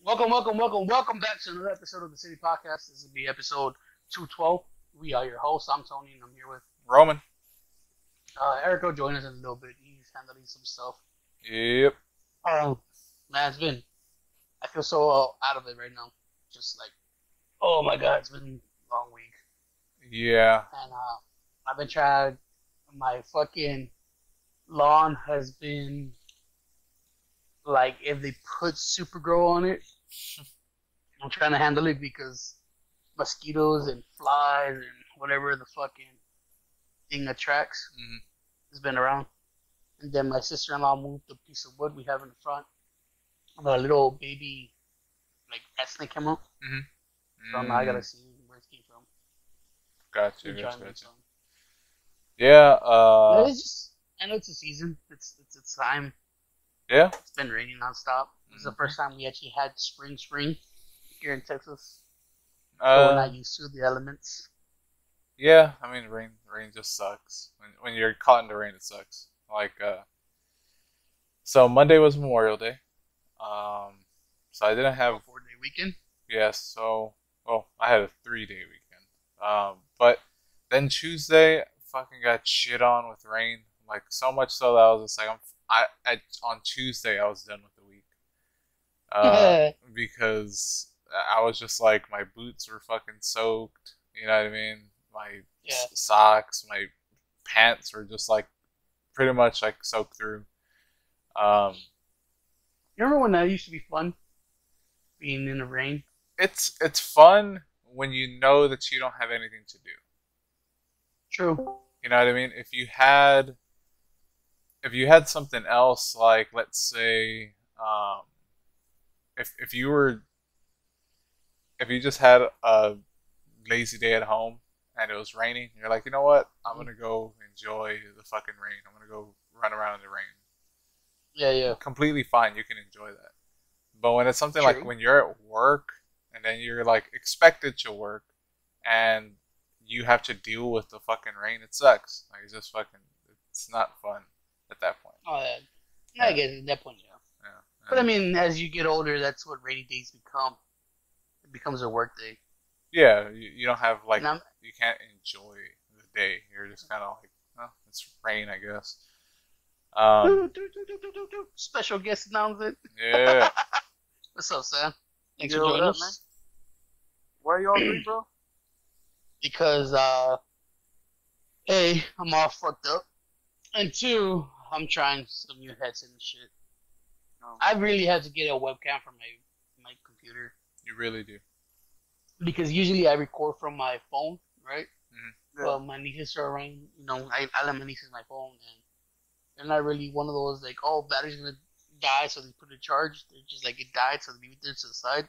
Welcome back to another episode of the City Podcast. This will be episode 212. We are your hosts. I'm Tony, and I'm here with Roman. Eric will join us in a little bit. He's handling some stuff. Yep. Man, I feel so out of it right now. Just like, oh my God, it's been a long week. Yeah. And I've been trying, my fucking lawn has been like, if they put Supergirl on it, I'm trying to handle it because mosquitoes and flies and whatever the fucking thing attracts has been around. And then my sister-in-law moved a piece of wood we have in the front. A little baby, like, rat snake came out. So now I gotta see where it came from. Gotcha. Yeah. It's just, I know it's a season. It's time. Yeah. It's been raining nonstop. This is the first time we actually had spring here in Texas. So we're not used to the elements. Yeah, I mean, rain just sucks. When you're caught in the rain, it sucks. Like, so Monday was Memorial Day. So I didn't have a 4-day weekend. Yes. So, well, I had a 3-day weekend. But then Tuesday, fucking got shit on with rain. Like, so much so that I was just like, on Tuesday I was done with the week. Because I was just like, my boots were fucking soaked. You know what I mean? My socks, my pants were just like pretty much like soaked through. You remember when that used to be fun? Being in the rain? It's fun when you know that you don't have anything to do. True. You know what I mean? If you had something else, like, let's say, if you just had a lazy day at home and it was raining, you're like, you know what? I'm gonna go enjoy the fucking rain. I'm gonna go run around in the rain. Yeah. Completely fine. You can enjoy that. But when it's something like when you're at work and then you're like expected to work and you have to deal with the fucking rain, it sucks. Like, it's not fun at that point. Oh, yeah. I guess at that point, yeah. But I mean, as you get older, that's what rainy days become. It becomes a work day. Yeah, you don't have, like, you can't enjoy the day. You're just kind of like, oh, it's rain, I guess. Special guest announcement. Yeah. What's up, Sam? Thanks for joining us. Man. Why are you all three, bro? Because, A, I'm all fucked up. And 2, I'm trying some new headsets and shit. Oh. I really had to get a webcam for my computer. You really do. Because usually I record from my phone, right? Mm-hmm. But my nieces are around, I let my nieces my phone, and they're not really one of those, like, oh, battery's gonna die, so they put it in charge. They're just like, it died, so they leave it there to the side.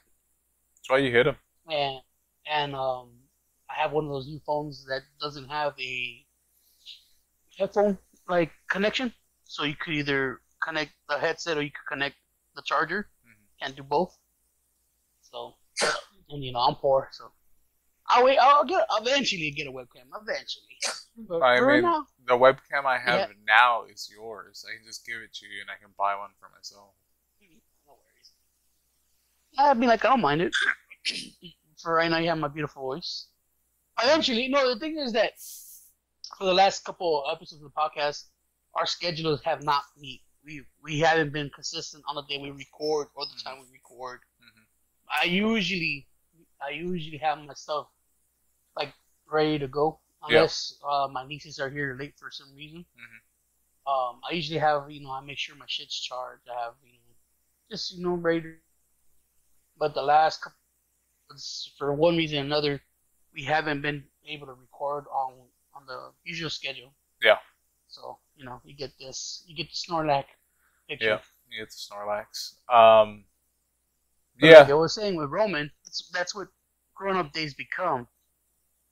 That's why you hit them. And I have one of those new phones that doesn't have a headphone like connection, so you could either connect the headset or you could connect the charger. Can't do both. So, and I'm poor, so I'll eventually get a webcam. Eventually. But I mean, now, the webcam I have now is yours. I can just give it to you, and I can buy one for myself. No worries. I mean, like, I don't mind it. For right now, you have my beautiful voice. Eventually, no. The thing is that for the last couple of episodes of the podcast, our schedules have not meet. We haven't been consistent on the day we record or the time we record. I usually have my stuff like ready to go unless my nieces are here late for some reason. I usually have I make sure my shit's charged. I have just ready to. But the last couple, for one reason or another, we haven't been able to record on the usual schedule. Yeah. So you get the Snorlax picture. Yeah, you get the Snorlax. Like I was saying with Roman, that's what grown-up days become.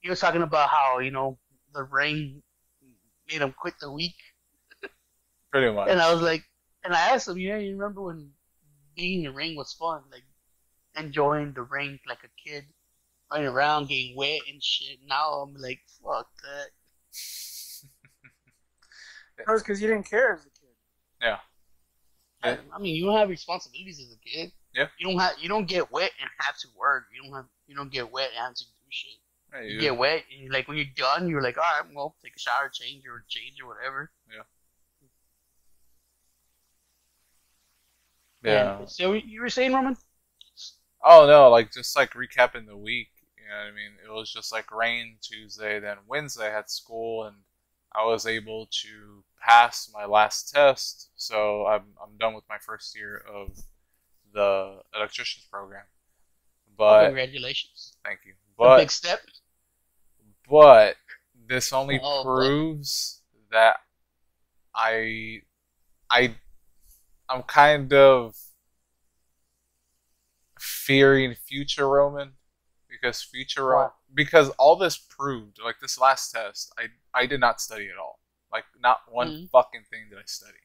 He was talking about how the rain made him quit the week. Pretty much. And I was like, and I asked him, you remember when being in the rain was fun, like enjoying the rain like a kid, running around, getting wet and shit. Now I'm like, fuck that. That was because you didn't care as a kid. Yeah. I mean, you don't have responsibilities as a kid. Yeah. You don't get wet and have to work. You don't get wet and have to do shit. Yeah, You get wet and you're like when you're done, you're like, all right, well, take a shower, change or whatever. Yeah. And Yeah. so you were saying, Roman? Oh no, like just like recapping the week. You know what I mean? It was just like rain Tuesday, then Wednesday I had school, and I was able to pass my last test. So I'm done with my first year of the electrician's program. Oh, But congratulations! thank you. A big step. But this only Oh, proves that I I I'm kind of fearing future Roman Why? because all this proved like this last test I did not study at all, like not one Mm-hmm. fucking thing did I study.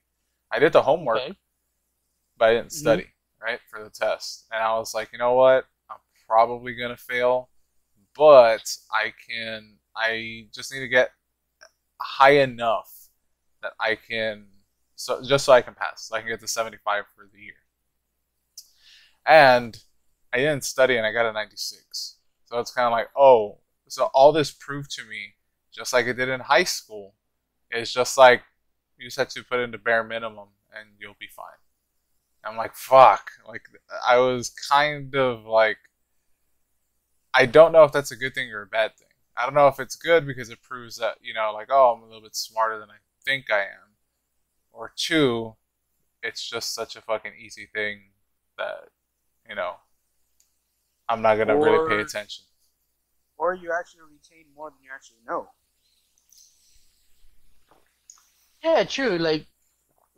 I did the homework, Okay. but I didn't Mm-hmm. study right for the test, and I was like, you know what, I'm probably gonna fail, but I just need to get high enough that I can so I can pass, so I can get to 75 for the year. And I didn't study and I got a 96. So it's kind of like, oh, so all this proved to me, just like it did in high school, is just like you just have to put in the bare minimum and you'll be fine. I'm like, fuck. Like, I was kind of like, I don't know if that's a good thing or a bad thing. I don't know if it's good because it proves that, like, oh, I'm a little bit smarter than I think I am. Or two, it's just such a fucking easy thing that, you know, I'm not gonna really pay attention. Or you actually retain more than you actually know. Yeah, true. Like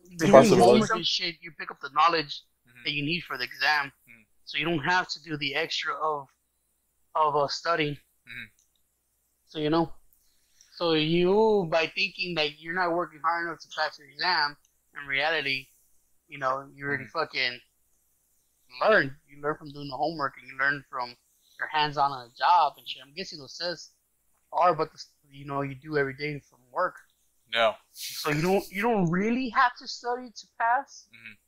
It's a doing possibility. homework and shit, you pick up the knowledge that you need for the exam, Mhm. so you don't have to do the extra of studying. Mhm. So so you by thinking that you're not working hard enough to pass your exam, in reality, you already fucking learn. You learn from doing the homework, and you learn from your hands-on on a job and shit. I'm guessing those tests are, but you do every day from work. No. So you don't really have to study to pass. Mhm.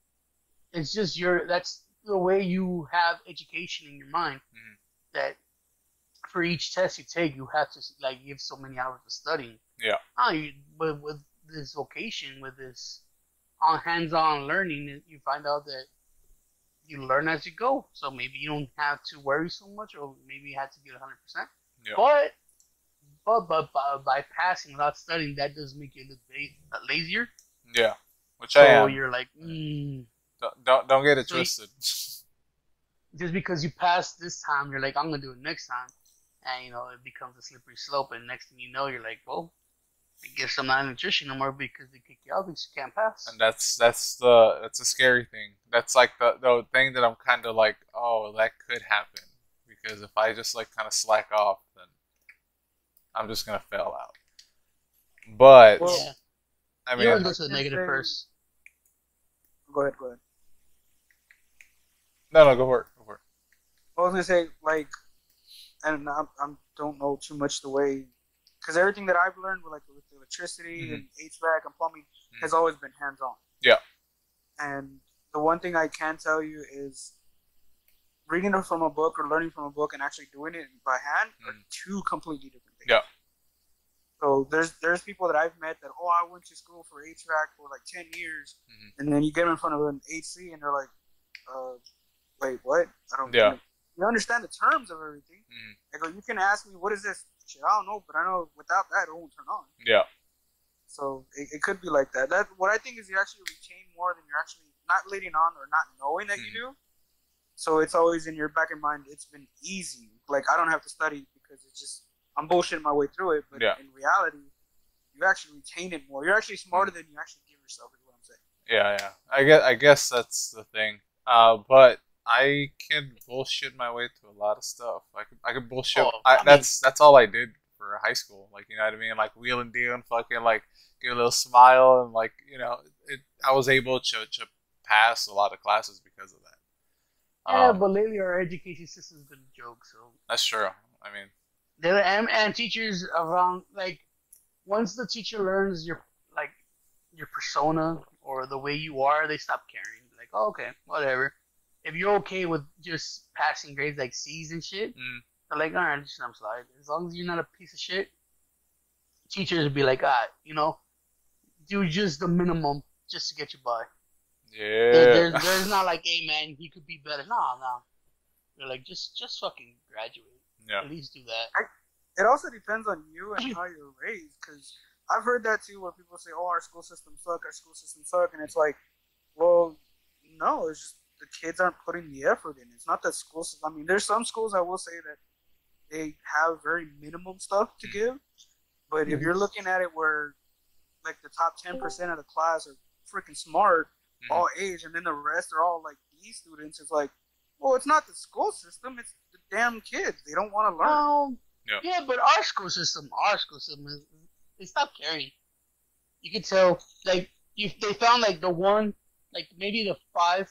It's just that's the way you have education in your mind. Mhm. That for each test you take, you have to like give so many hours of studying. Yeah. But with this vocation, with this on hands-on learning, you find out that you learn as you go. So maybe you don't have to worry so much, or maybe you have to get 100%. Yeah. But by passing without studying, that does make you a little lazier. Yeah. Which So I am. you're like, Don't get it So twisted. just because you pass this time, you're like, I'm gonna do it next time, and it becomes a slippery slope. And next thing you know, you're like, well, I guess I'm not a nutrition no more because they kick you out because you can't pass. And that's a scary thing. That's like the thing that I'm kind of like, oh, that could happen, because if I just like kind of slack off, then I'm just gonna fail out. But Well, Yeah, I you mean, always go to the negative say- first. Go ahead. no, go for it. Go for it. I was gonna say and I don't know too much the way, because everything that I've learned with electricity and HVAC and plumbing has always been hands on. Yeah. And the one thing I can tell you is reading it from a book or learning from a book and actually doing it by hand are two completely different things. Yeah. So there's people that I've met that, I went to school for HVAC for like 10 years, and then you get them in front of an AC and they're like, wait, what? I don't. Yeah. You understand the terms of everything. I go, you can ask me, what is this? Shit, I don't know, but I know without that it won't turn on. Yeah. So it could be like that. That what I think is you actually retain more than you're actually not letting on or not knowing that you do. So it's always in your back of mind. It's been easy. Like I don't have to study because it's just I'm bullshitting my way through it. But in reality, you actually retain it more. You're actually smarter than you actually give yourself. Is what I'm saying. Yeah. I guess that's the thing. But I can bullshit my way through a lot of stuff. I could bullshit. That's all I did for high school. Like, you know what I mean? Like wheel and deal and fucking like give a little smile and like, I was able to pass a lot of classes because of that. Yeah, but lately our education system's been a joke. So that's true. I mean, and teachers around like once the teacher learns your persona or the way you are, they stop caring. Like, oh, okay, whatever. if you're okay with just passing grades like C's and shit, they're like, all right, just let them slide. As long as you're not a piece of shit, teachers would be like, do just the minimum just to get you by. Yeah. There's not like, hey man, he could be better. No. They're like, just fucking graduate. Yeah. At least do that. It also depends on you and how you're raised, because I've heard that too, where people say, "Oh, our school system suck," and it's like, well, no, it's just the kids aren't putting the effort in. It's not that school system. I mean, there's some schools I will say that they have very minimum stuff to give, but if you're looking at it where like the top 10% of the class are freaking smart, all A's, and then the rest are all like B students, it's like, well, it's not the school system, it's the damn kids. They don't want to learn. Yeah, but our school system is, they stopped caring. You could tell, like, if they found like the one, like maybe the 5,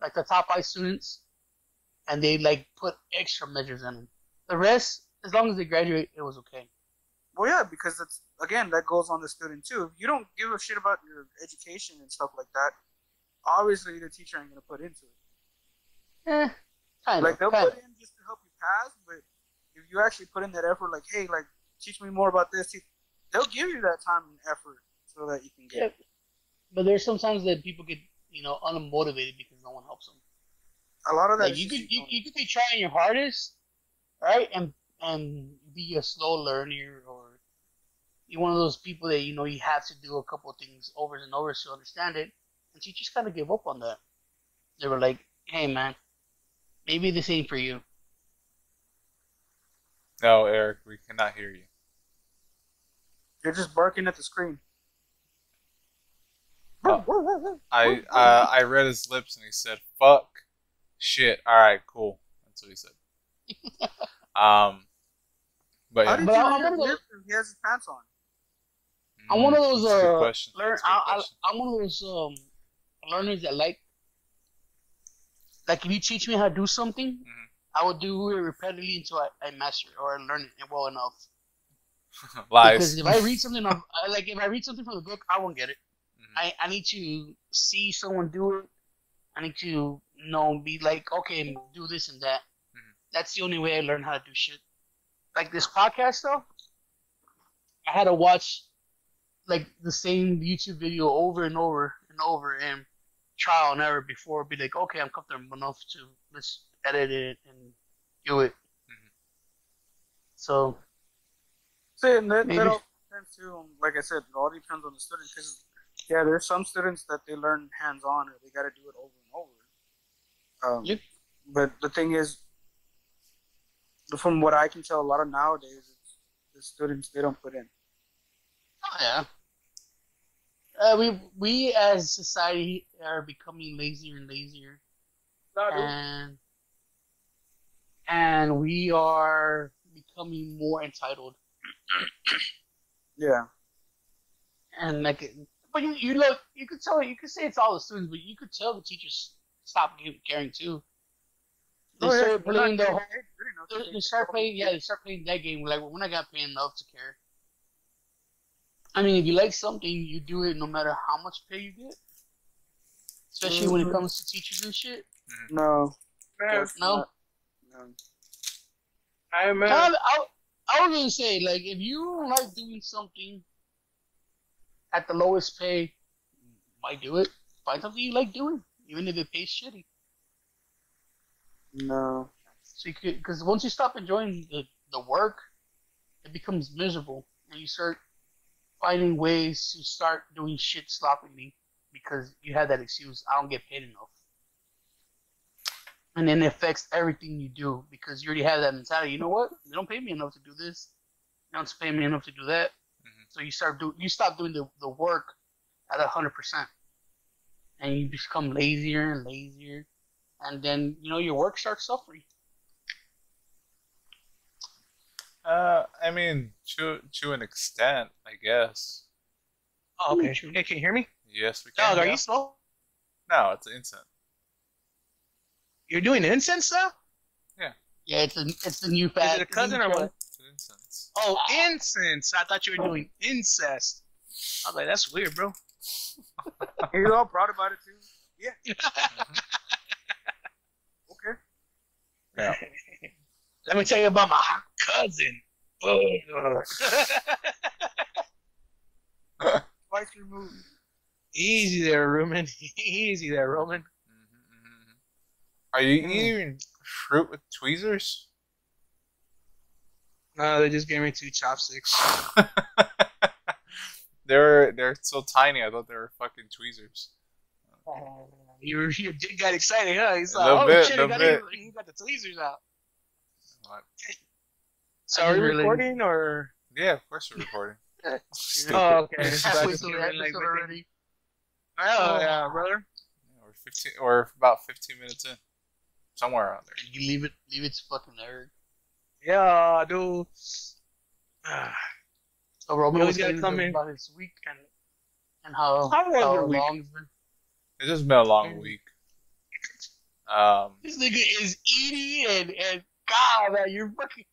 like the top 5 students, and they like put extra measures in them. The rest, as long as they graduate, it was okay. Well, yeah, because it's, again, that goes on the student too. If you don't give a shit about your education and stuff like that, obviously the teacher ain't gonna put into it. They'll put in just to help you pass, but if you actually put in that effort, like, hey, like, teach me more about this, they'll give you that time and effort so that you can get it. But there's sometimes that people get, unmotivated because no one helps them. A lot of that. Like, you could be trying your hardest, right, and be a slow learner, or you're one of those people that you have to do a couple of things over and over to understand it, and teachers kind of give up on that. They were like, "Hey, man, maybe this ain't for you." No, Eric, we cannot hear you. You're just barking at the screen. I read his lips and he said, "Fuck, shit." All right, cool. That's what he said. But how did you hear his lips if he has his pants on? I'm one of those good question. I'm one of those learners that like if you teach me how to do something, I would do it repeatedly until I master it or learn it well enough. Lies. Because if I read something from the book, I won't get it. I need to see someone do it. I need to be like, okay, do this and that. That's the only way I learn how to do shit. Like this podcast though, I had to watch like the same YouTube video over and over and over and trial and error before be like, okay, I'm comfortable enough to let's edit it and do it. So, and that all depends too. Like I said, it all depends on the student, because there's some students that they learn hands-on or they got to do it over and over. But the thing is, from what I can tell, a lot of nowadays, the students, they don't put in. Oh yeah. We as society are becoming lazier and lazier, and we are becoming more entitled. Yeah. And like, but you look, you could say it's all the students, but you could tell the teachers stop caring too. They start playing the whole. They start playing that game. Like, we're not gonna pay enough to care. I mean, if you like something, you do it no matter how much pay you get. Especially when it comes to teachers and shit. No. No. I was gonna say, like, if you like doing something at the lowest pay, why do it? Find something you like doing, even if it pays shitty. No. So because once you stop enjoying the work, it becomes miserable, and you start finding ways to start doing shit sloppily because you have that excuse, I don't get paid enough. And then it affects everything you do because you already have that mentality. You know what? They don't pay me enough to do this. They don't pay me enough to do that. So you stop doing the work at 100%, and you become lazier and lazier. And then, your work starts suffering. I mean, to an extent, I guess. Oh, okay. Hey, can you hear me? Yes, we can. Dog, are you slow? No, it's an incense. You're doing incense now? Yeah. Yeah, it's the new fad. Is it a cousin or what? It's an incense. Oh, incense. I thought you were doing incest. I was like, that's weird, bro. You're all proud about it, too? Yeah. Let me tell you about my cousin. Twice removed. Easy there, Roman. Easy there, Roman. Are you eating fruit with tweezers? No, they just gave me 2 chopsticks. They're so tiny. I thought they were fucking tweezers. Your dick got excited, huh? He's like, Little oh bit, shit, little he got the tweezers out. What? So are we recording or? Yeah, of course we're recording. Oh, okay. Halfway through the episode already. Oh yeah, brother. Yeah, we're about 15 minutes in, somewhere around there. You leave it to fucking Eric. Yeah, dude. So Roman You was always telling gotta come me in. about his week and how How was your week? long it's been. It's just been a long week. This nigga is eating and God, man, you're fucking.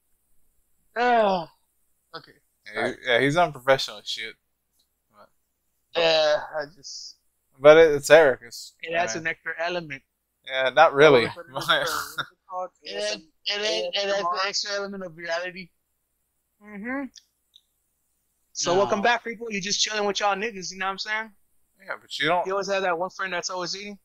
Okay. Yeah, he's unprofessional as shit. Yeah, I just. But it's Eric. It adds an extra element. Yeah, not really. And that's the extra element of reality. Mm-hmm. So welcome back, people. You're just chilling with y'all niggas, you know what I'm saying? Yeah, but you don't. You always have that one friend that's always eating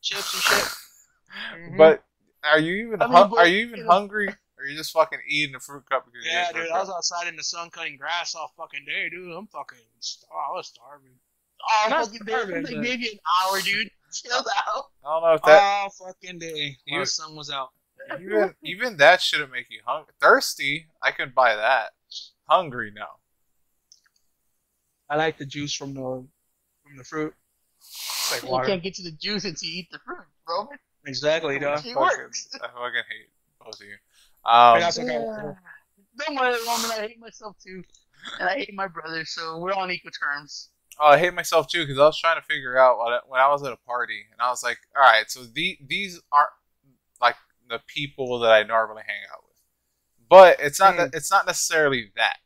chips and shit. But are you even hungry? Or are you just fucking eating a fruit cup? Because Yeah, dude, I was outside in the sun cutting grass all fucking day, dude. I was starving. Oh, Not fucking starving, like but- maybe an hour, dude. Chill out. I don't know if that All fucking day while the sun was out. even that shouldn't make you hungry. Thirsty, I could buy that. Hungry, no. I like the juice from the fruit. It's like You water. can't get to the juice until you eat the fruit, bro. Exactly, dog. It works. I fucking hate both of you. Don't worry, Roman. I hate myself too, and I hate my brother. So we're on equal terms. Oh, I hate myself too because I was trying to figure out when I was at a party and I was like, all right, so these aren't like the people that I normally hang out with, but it's not necessarily that.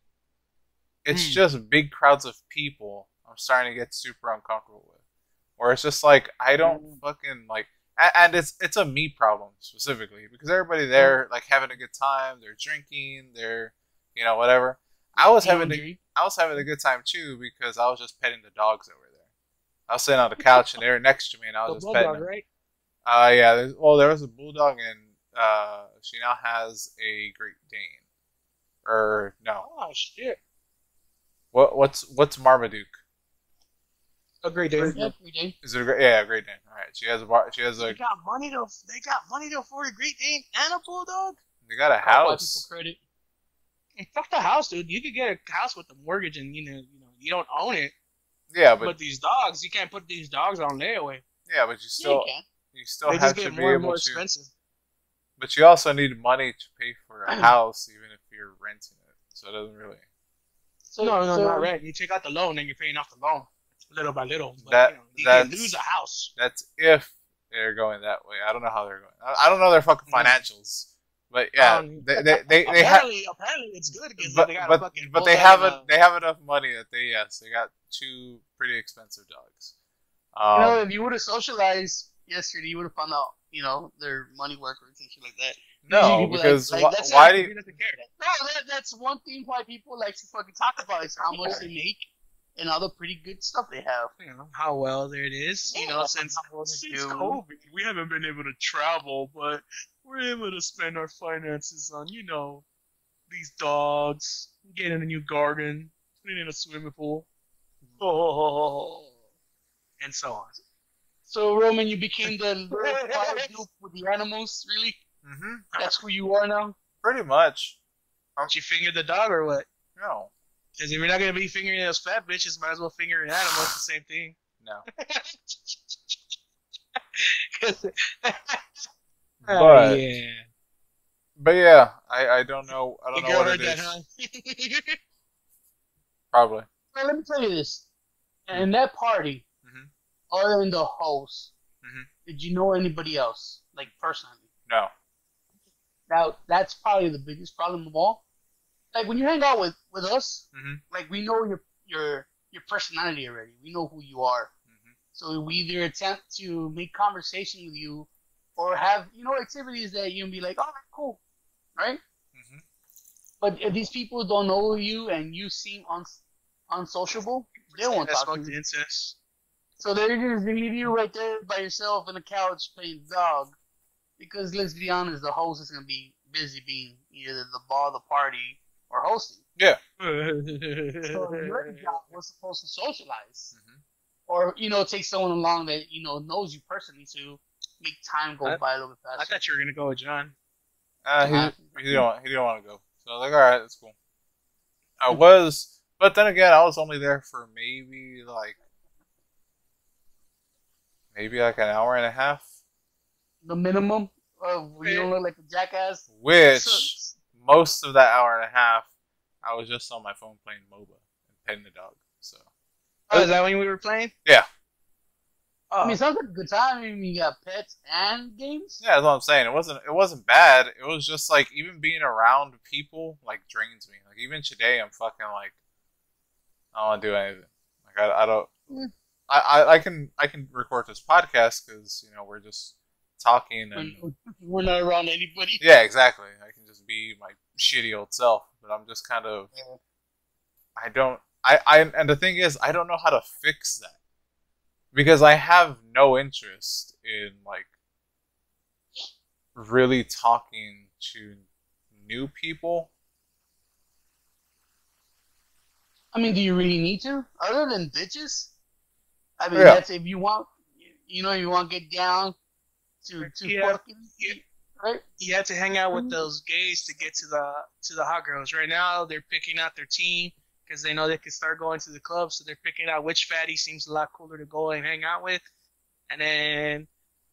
It's just big crowds of people. I'm starting to get super uncomfortable with, or it's just like I don't fucking like, and it's a me problem specifically because everybody there like having a good time, they're drinking, they're whatever. I was having a good time too because I was just petting the dogs over there. I was sitting on the couch and they were next to me and I was just petting them. Right? Yeah. There was a bulldog and she now has a Great Dane. Or no. Oh shit! What's Marmaduke? A Great Dane. Yeah, Great Dane. Is it a Great Dane? All right. She has a. They got money to afford a Great Dane and a bulldog. They got a I'll buy house. people credit. And fuck the house, dude. You could get a house with a mortgage and you don't own it. Yeah, But these dogs, you can't put these dogs on layaway. yeah, but you You still They have just to get be more and able more to. expensive. But you also need money to pay for a house, even if you're renting it. So it doesn't really. So, No, so, not rent. You take out the loan and you're paying off the loan little by little. But, That- you can that's- lose a house. That's if they're going that way. I don't know how they're going. I don't know their fucking financials. But yeah, they have. Apparently it's good because But they got a fucking but they bulldog have they have enough money that they got 2 pretty expensive dogs. if you would have socialized yesterday, you would have found out, their money workers and shit like that. No, Usually people because that's why not- do He doesn't care. No, that's one thing why people like to fucking talk about is how much they make and all the pretty good stuff they have. How well there it is. Since do. COVID, we haven't been able to travel, but we're able to spend our finances on, these dogs, getting a new garden, putting in a swimming pool, and so on. So Roman, you became the little fire dude with the animals, really? Mm-hmm. That's who you are now? Pretty much. Did you finger the dog or what? No. Because if you're not going to be fingering those fat bitches, might as well finger an animal. It's the same thing. No. Oh, yeah. But yeah, I don't know. I don't The know girl what heard it that, is. huh? Probably. Well, let me tell you this. In that party, other than the host, did you know anybody else, like personally? No. Now, that's probably the biggest problem of all. Like, when you hang out with us, like, we know your personality already. We know who you are. So we either attempt to make conversation with you or have, activities that you can be like, oh, cool, right? But if these people don't know you and you seem unsociable, they won't talk to you. Incest. So they're just leave you right there by yourself on the couch playing dog. Because let's be honest, the host is gonna be busy being either the ball of the party or hosting. Yeah. So your job was supposed to socialize, Mm-hmm. or take someone along that knows you personally to make time go by a little bit faster. I thought you were gonna go with John. He didn't want to go. So I was like, all right, that's cool. I was, but then again, I was only there for maybe like an hour and a half. The minimum of you don't look like a jackass. Which most of that hour and a half, I was just on my phone playing MOBA and petting the dog. So. Oh, is that when we were playing? Yeah. Oh. I mean, it sounds like a good time. I mean, you got pets and games. Yeah, that's what I'm saying. It wasn't bad. It was just like even being around people like drains me. Like even today, I'm fucking like I don't want to do anything. Like I don't. Yeah. I can record this podcast because we're just talking and we're not around anybody. Yeah, exactly. I can just be my shitty old self. But I'm just kind of. Yeah. And the thing is, I don't know how to fix that. Because I have no interest in, like, really talking to new people. I mean, do you really need to? Other than bitches? I mean, that's if you want, you want to get down to fucking, right? You have to hang out with those gays to get to the hot girls. Right now, they're picking out their team. Because they know they can start going to the club, so they're picking out which fatty seems a lot cooler to go and hang out with. And then,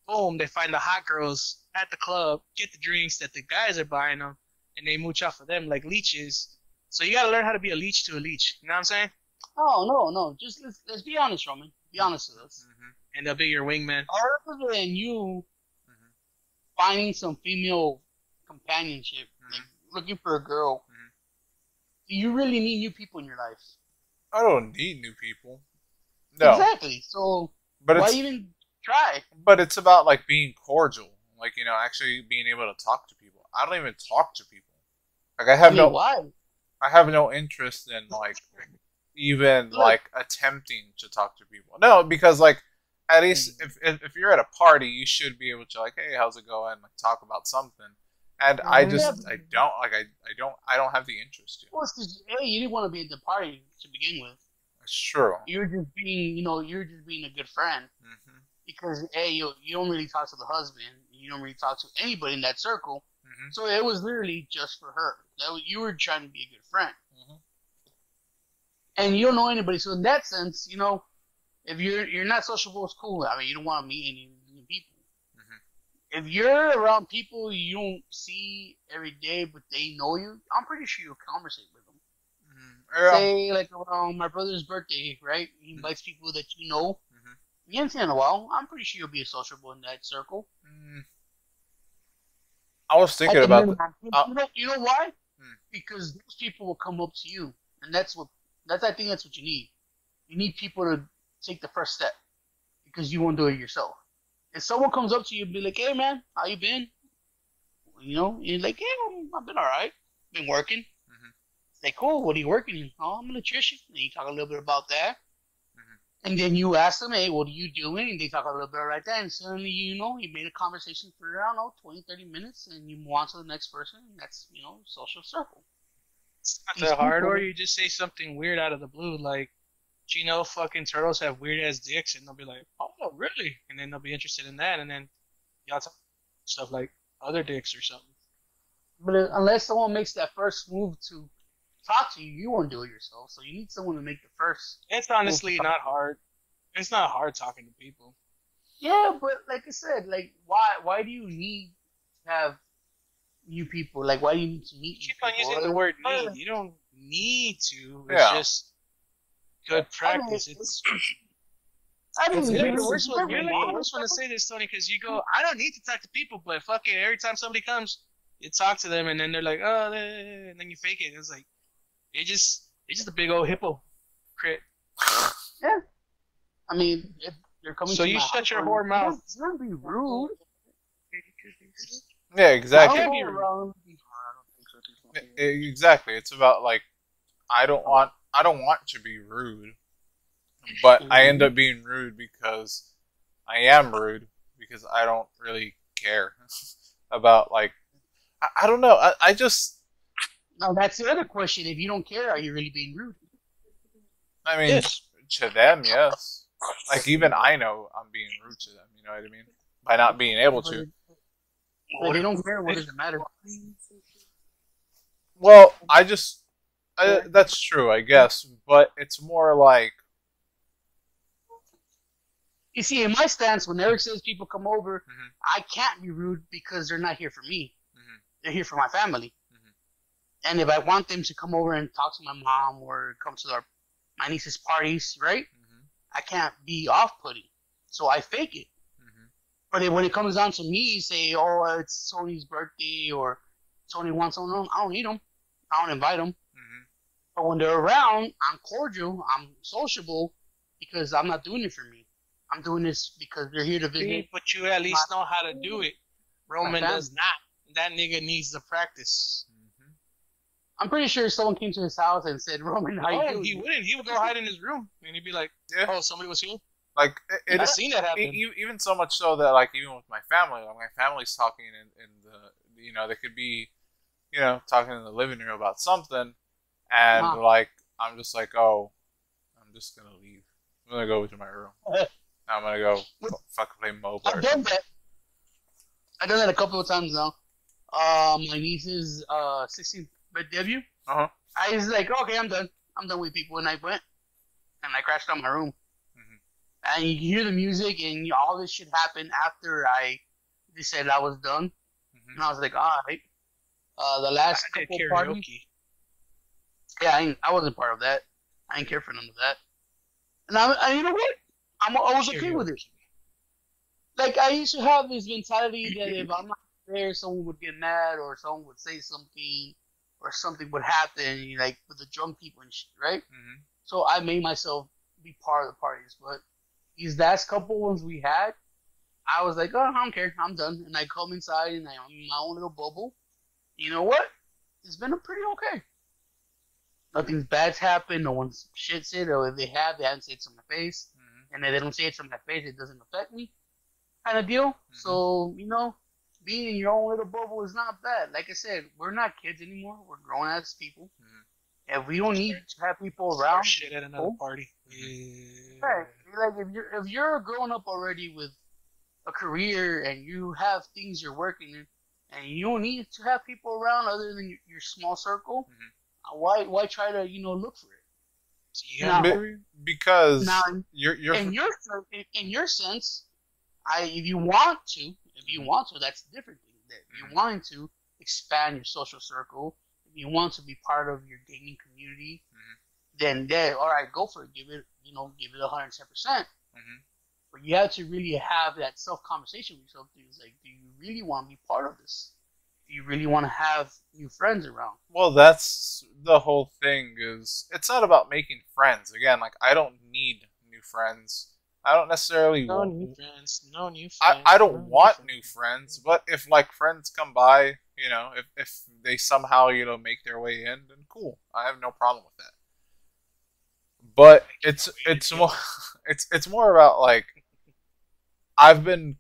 boom, they find the hot girls at the club, get the drinks that the guys are buying them, and they mooch off of them like leeches. So you got to learn how to be a leech to a leech. You know what I'm saying? Oh, no. Just let's be honest, Roman. Be honest with us. Mm-hmm. And they'll be your wingman. Other than you finding some female companionship, like looking for a girl, do you really need new people in your life? I don't need new people. No. Exactly. So why even try? But it's about like being cordial, like actually being able to talk to people. I don't even talk to people. Like I have no interest in like even like attempting to talk to people. No, because like at least if you're at a party, you should be able to like, hey, how's it going? Like talk about something. And I don't have the interest yet. Well, it's because you didn't want to be at the party to begin with. That's true. You're just being, a good friend. Mm-hmm. Because you don't really talk to the husband, you don't really talk to anybody in that circle. Mm-hmm. So it was literally just for her. You were trying to be a good friend. Mm-hmm. And you don't know anybody, so in that sense, if you're not sociable, it's cool. I mean, you don't want to meet any new people. If you're around people you don't see every day, but they know you, I'm pretty sure you'll conversate with them. Mm-hmm. Say, like, around my brother's birthday, right? He invites people that you know. Mm-hmm. You haven't seen in a while. I'm pretty sure you'll be sociable in that circle. I was thinking about that. You know why? Because those people will come up to you. And I think that's what you need. You need people to take the first step. Because you won't do it yourself. If someone comes up to you and be like, hey, man, how you been? You're like, yeah, I've been all right. Been working. Mm-hmm. It's like, cool, what are you working in? Oh, I'm an electrician. And you talk a little bit about that. Mm-hmm. And then you ask them, hey, what are you doing? And they talk a little bit right there. And suddenly, you made a conversation for, 20, 30 minutes. And you move on to the next person. And that's, social circle. It's not that hard. Or you just say something weird out of the blue, like, fucking turtles have weird ass dicks, and they'll be like, oh, really? And then they'll be interested in that, and then y'all talk stuff like other dicks or something. But unless someone makes that first move to talk to you, you won't do it yourself. So you need someone to make the first. It's honestly not hard. It's not hard talking to people. Yeah, but like I said, like why do you need to have new people? Like why do you need to meet? Keep on using the word need. You don't need to. It's just good practice. The worst one to say this, Tony, because you go, I don't need to talk to people, but fucking every time somebody comes, you talk to them, and then they're like, oh, and then you fake it. It's like, it's just a big old hypocrite. Yeah. I mean, if you're coming so you shut your whore mouth. It's not be rude. Yeah, exactly. Exactly. It's about like I don't want to be rude, but I end up being rude because I am rude because I don't really care about like I don't know. I just Now that's the other question. If you don't care, are you really being rude? I mean Yes. to them, yes. Like even I know I'm being rude to them. You know what I mean? By not being able to. If they don't care, what does it matter? Well, that's true, I guess, but it's more like You see, in my stance, when Eric says people come over, Mhm. I can't be rude because they're not here for me. Mhm. They're here for my family. Mhm. And if I want them to come over and talk to my mom or come to my niece's parties, right? Mhm. I can't be off-putting. So I fake it. Mhm. But then when it comes down to me, say, oh, it's Tony's birthday or Tony wants someone, I don't need them. I don't invite them. Mhm. But when they're around, I'm cordial, I'm sociable because I'm not doing it for me. I'm doing this because they're here to visit. But you at least know how to do it. Roman family. does not. That nigga needs the practice. Mhm. I'm pretty sure someone came to his house and said, Roman, how you Oh, doing? he wouldn't. He would go hide in his room and he'd be like, Yeah. "Oh, somebody was here." Like I've seen that happen. even so much so that like even with my family, like my family's talking in the they could be talking in the living room about something, and like I'm just like, oh, I'm just gonna leave. I'm gonna go to my room. I'm gonna go fucking play mobile. I've done that. I've done that a couple of times now. My niece's 16th birthday debut. Uh-huh. I was like, okay, I'm done. I'm done with people, and I went and I crashed out my room. Mm-hmm. And you hear the music, and all this shit happened after I decided I was done. Mm-hmm. And I was like, all right. The last couple karaoke. parties. Yeah, I wasn't part of that. I didn't care for none of that. And you know what? I was okay with it. Like, I used to have this mentality that if I'm not there, someone would get mad or someone would say something or something would happen, like with the drunk people and shit, right? Mm-hmm. So I made myself be part of the parties. But these last couple ones we had, I was like, oh, I don't care. I'm done. And I come inside and I'm in my own little bubble. You know what? It's been pretty okay. Nothing's bad's happened. No one's shit said, or if they have, they haven't said it to my face. Mm-hmm. And if they don't say it to my face, it doesn't affect me, kind of deal. Mm-hmm. So, being in your own little bubble is not bad. Like I said, we're not kids anymore. We're grown ass people. Mm-hmm. And we don't need to have people around. Shit at another party. Yeah. Right. Like if you're growing up already with a career and you have things you're working in, and you don't need to have people around other than your small circle. Mm-hmm. Why try to look for it? Yeah, because now, you're in your sense, if you want to, that's a different thing. That you want to expand your social circle, if you want to be part of your gaming community, then all right, go for it. Give it 110%. But you have to really have that self conversation with yourself. Things like, do you really want to be part of this? Do you really want to have new friends around? Well, that's the whole thing. It's not about making friends. Again, like I don't need new friends. I don't necessarily want new friends. No new friends. I don't want new friends, but if like friends come by, if they somehow make their way in, then cool. I have no problem with that. But it's more about like I've been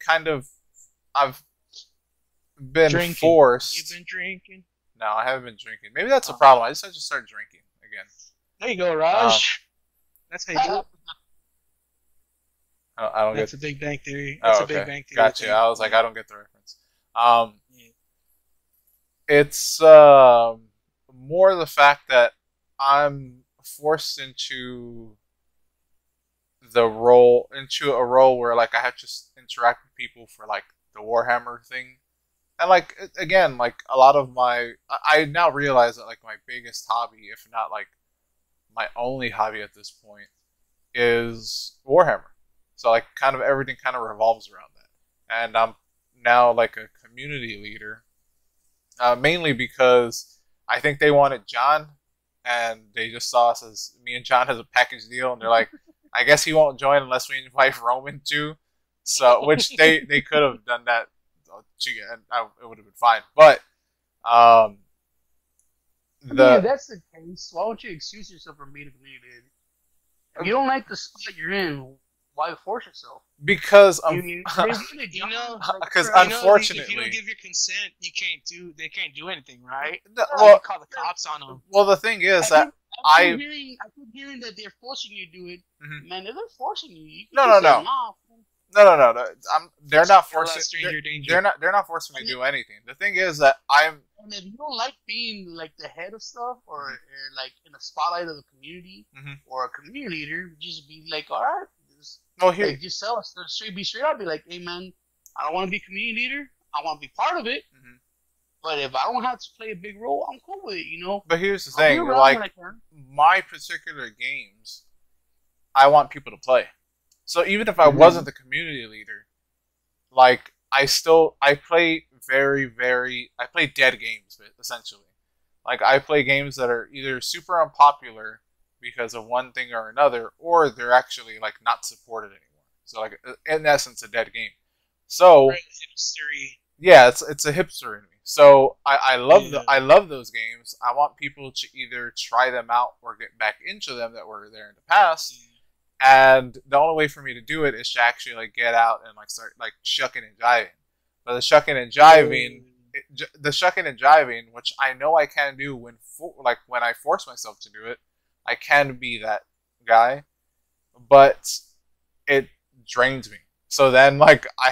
drinking. Forced. You've been drinking? No, I haven't been drinking. Maybe that's a problem. I just have to start drinking again. There you go, Raj. That's how you do it. I don't That's a Big Bang Theory. That's a Big Bang Theory. Gotcha. Thing. I was like, I don't get the reference. It's more the fact that I'm forced into a role where like I have to interact with people for like the Warhammer thing. And like again, like a lot of I now realize that like my biggest hobby, if not like my only hobby at this point, is Warhammer. So like kind of everything kind of revolves around that. And I'm now like a community leader, mainly because I think they wanted John, and they just saw us as me and John as a package deal, and they're like, I guess he won't join unless we invite Roman too. So which they could have done that. And it would have been fine, but I mean, if that's the case, why don't you excuse yourself from being a community leader? If you don't like the spot you're in, why force yourself? Because because unfortunately, if you don't give your consent, they can't do anything, right? Well, you call the cops on them. Well, the thing is I keep hearing that they're forcing you to do it. Mm-hmm. Man, if they're forcing you, No. They're not forcing. They're not forcing me to do anything. The thing is that And if you don't like being like the head of stuff or like in the spotlight of the community or a community leader, just be like, all right, just tell us be straight up. Be like, hey man, I don't want to be community leader. I want to be part of it. Mm-hmm. But if I don't have to play a big role, I'm cool with it, you know. But here's the thing, like my particular games, I want people to play. So even if I wasn't the community leader, like I play I play dead games essentially. Like I play games that are either super unpopular because of one thing or another, or they're actually like not supported anymore. So like in essence, a dead game. So yeah, it's a hipster in me. So I love those games. I want people to either try them out or get back into them that were there in the past. And the only way for me to do it is to actually like get out and like start like shucking and jiving. But the shucking and jiving, which I know I can do when I force myself to do it, I can be that guy, but it drains me. So then like I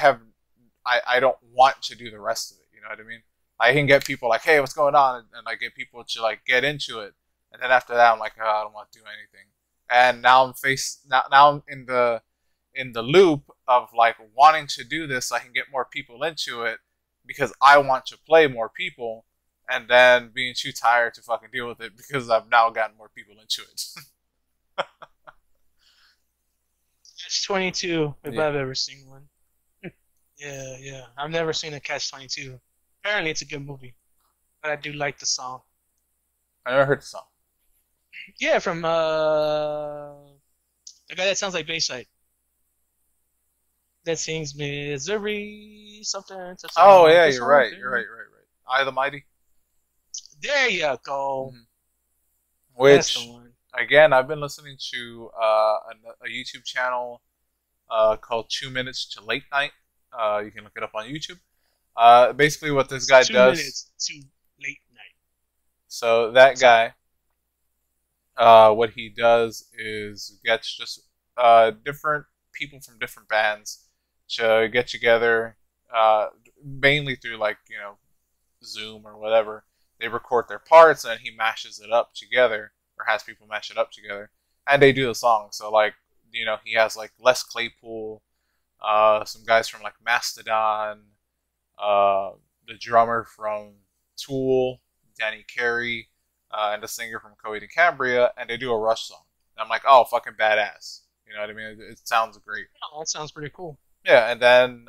don't want to do the rest of it. You know what I mean? I can get people like, hey, what's going on? And I get people to like get into it. And then after that, I'm like, oh, I don't want to do anything. And now I'm in the loop of like wanting to do this so I can get more people into it because I want to play more people, and then being too tired to fucking deal with it because I've now gotten more people into it. Catch-22, if I've ever seen one. Yeah. I've never seen a Catch-22. Apparently it's a good movie, but I do like the song. I never heard the song. Yeah, from the guy that sounds like Bayside. That sings Misery, something. Oh yeah, you're right. I the Mighty. There you go. Mm-hmm. Which again, I've been listening to a YouTube channel called 2 Minutes to Late Night. You can look it up on YouTube. Basically, what this guy does. 2 minutes to late night. So that guy. What he does is gets just different people from different bands to get together, mainly through like Zoom or whatever. They record their parts and he mashes it up together, or has people mash it up together, and they do the song. So like he has like Les Claypool, some guys from like Mastodon, the drummer from Tool, Danny Carey. And a singer from Coheed and Cambria, and they do a Rush song. And I'm like, oh, fucking badass. You know what I mean? It sounds great. Oh, that sounds pretty cool. Yeah, and then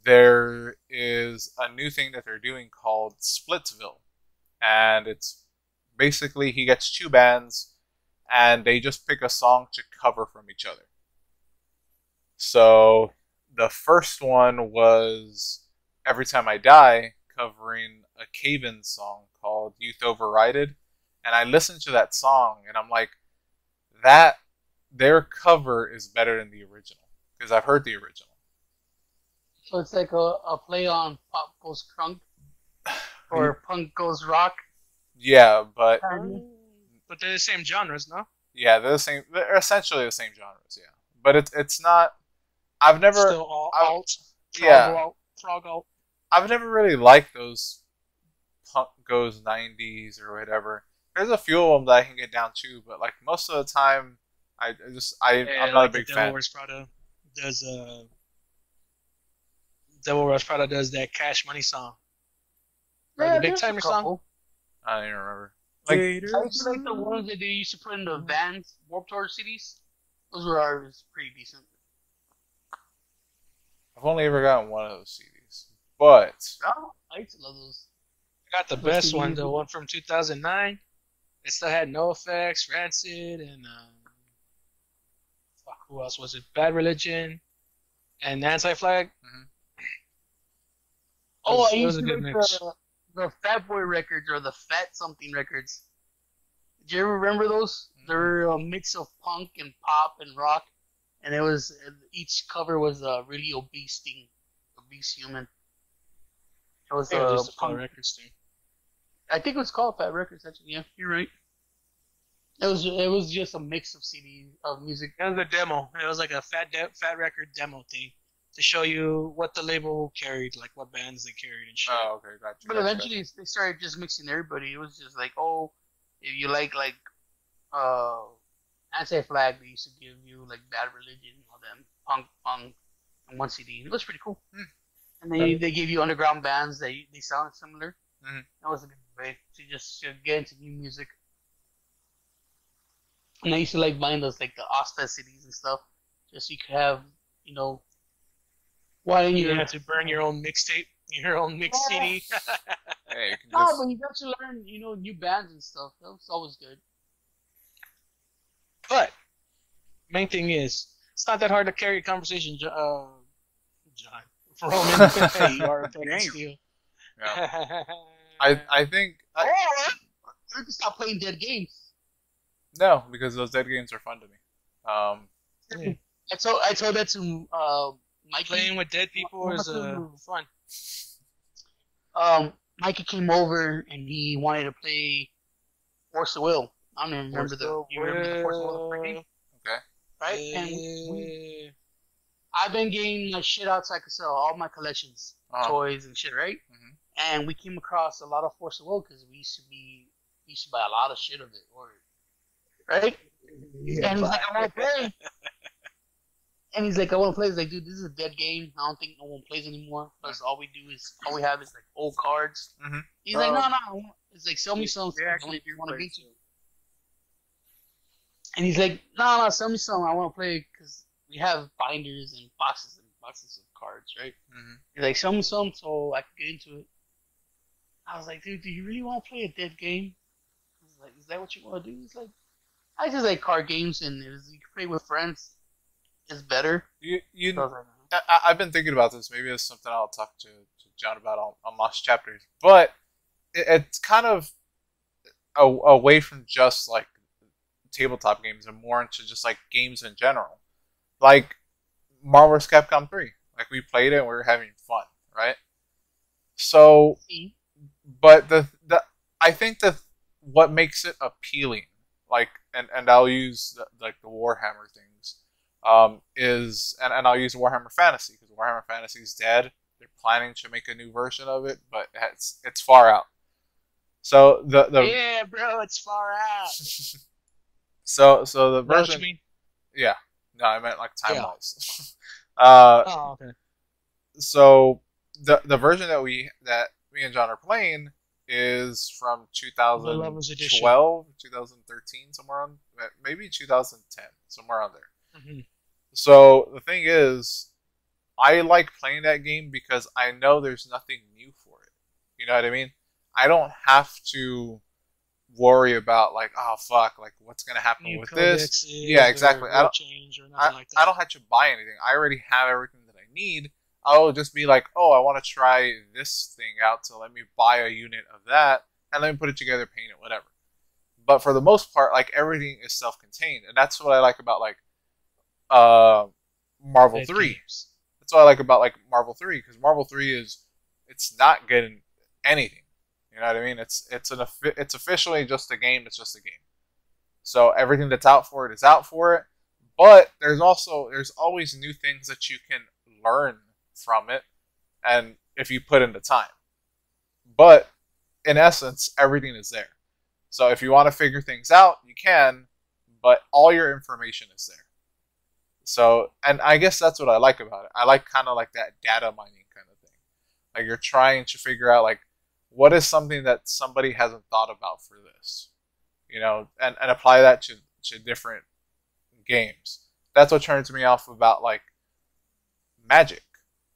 there is a new thing that they're doing called Splitsville. And it's basically he gets two bands, and they just pick a song to cover from each other. So the first one was Every Time I Die, covering a Cave-In song called Youth Overrided, and I listened to that song and I'm like, their cover is better than the original because I've heard the original. So it's like a play on Pop Goes Crunk or Punk Goes Rock. Yeah, but they're the same genres, no? Yeah, they're essentially the same genres. Yeah, but it's not. I've never. Still all alt. Prog alt. I've never really liked those Punk Goes 90s or whatever. There's a few of them that I can get down to, but like most of the time, I'm not a big fan. Devil Wears Prada does Devil Wears Prada does that Cash Money song. Yeah, the Big Timer song. I don't even remember. Like the ones that they used to put in the Vans Warped Tour CDs. Those were always pretty decent. I've only ever gotten one of those CDs, but I used to love those. I got the best one, the one from 2009. It still had NoFX, Rancid, and who else was it? Bad Religion, and Anti-Flag. Mm-hmm. I used to like the Fat Boy records or the Fat something records. Do you ever remember those? They're a mix of punk and pop and rock, and it was each cover was a really obese human. It was just punk records thing. I think it was called Fat Records. Actually, yeah, you're right. It was just a mix of CD of music. It was a demo. It was like a fat record demo thing to show you what the label carried, like what bands they carried and shit. Oh, okay, gotcha. But eventually they started just mixing everybody. It was just like, oh, if you like Anti-Flag, they used to give you like Bad Religion, all them punk on one CD. It was pretty cool. And they gave you underground bands that they sounded similar. That was a good way to just get into new music. And I used to like buying those like the Ozfest CDs and stuff, just so you could have, why didn't you have to burn your own mixtape, your own mix CD? Hey, you can no, but you got to learn, new bands and stuff. That was always good. But main thing is, it's not that hard to carry a conversation, John. Roman, hey, you are a game. Yeah. I think. You can stop playing dead games. No, because those dead games are fun to me. I told that to Mikey. Playing with dead people is fun. Mikey came over and he wanted to play Force of Will. I don't even remember the Force of Will game. Okay. Right? And I've been getting my shit out so I could sell all my collections, toys and shit, right? And we came across a lot of Force of Will because we used to buy a lot of shit of it, right? Yeah, and he's like, I want to play. And he's like, I want to play. He's like, dude, this is a dead game. I don't think no one plays anymore. Plus, all we have is like old cards. He's like, no. It's like, sell me some. I want to beat you. And he's like, no, sell me some. I want to play because we have binders and boxes of cards, right? He's like, sell me some so I can get into it. I was like, dude, do you really want to play a dead game? He's like, is that what you want to do? He's like, I just like card games, and you can play with friends. It's better. I've been thinking about this. Maybe it's something I'll talk to John about on Lost Chapters. But it's kind of away from just like tabletop games and more into just like games in general. Like Marvel vs. Capcom 3. Like we played it and we were having fun, right? So, but I think what makes it appealing, like, and I'll use the Warhammer things, is and I'll use Warhammer Fantasy because Warhammer Fantasy is dead. They're planning to make a new version of it, but it's far out. So the yeah, bro, it's far out. so the version. What you mean? Yeah, no, I meant like time wise. Oh, okay. So the version that me and John are playing is from 2012, 2013, somewhere on, maybe 2010, somewhere on there. So the thing is, I like playing that game because I know there's nothing new for it. You know what I mean? I don't have to worry about like, oh fuck, like what's gonna happen new with this? Yeah, exactly. I don't have to buy anything. I already have everything that I need. I'll just be like, oh, I want to try this thing out, so let me buy a unit of that, and let me put it together, paint it, whatever. But for the most part, like, everything is self-contained, and that's what I like about, like, Marvel 3. That's what I like about, like, Marvel 3, because Marvel 3 it's not getting anything. You know what I mean? It's officially just a game, it's just a game. So everything that's out for it is out for it, but there's always new things that you can learn from it, and if you put in the time. But in essence, everything is there. So if you want to figure things out, you can, but all your information is there. So, and I guess that's what I like about it. I like kind of like that data mining kind of thing. Like you're trying to figure out like what is something that somebody hasn't thought about for this, you know, and apply that to different games. That's what turns me off about like Magic.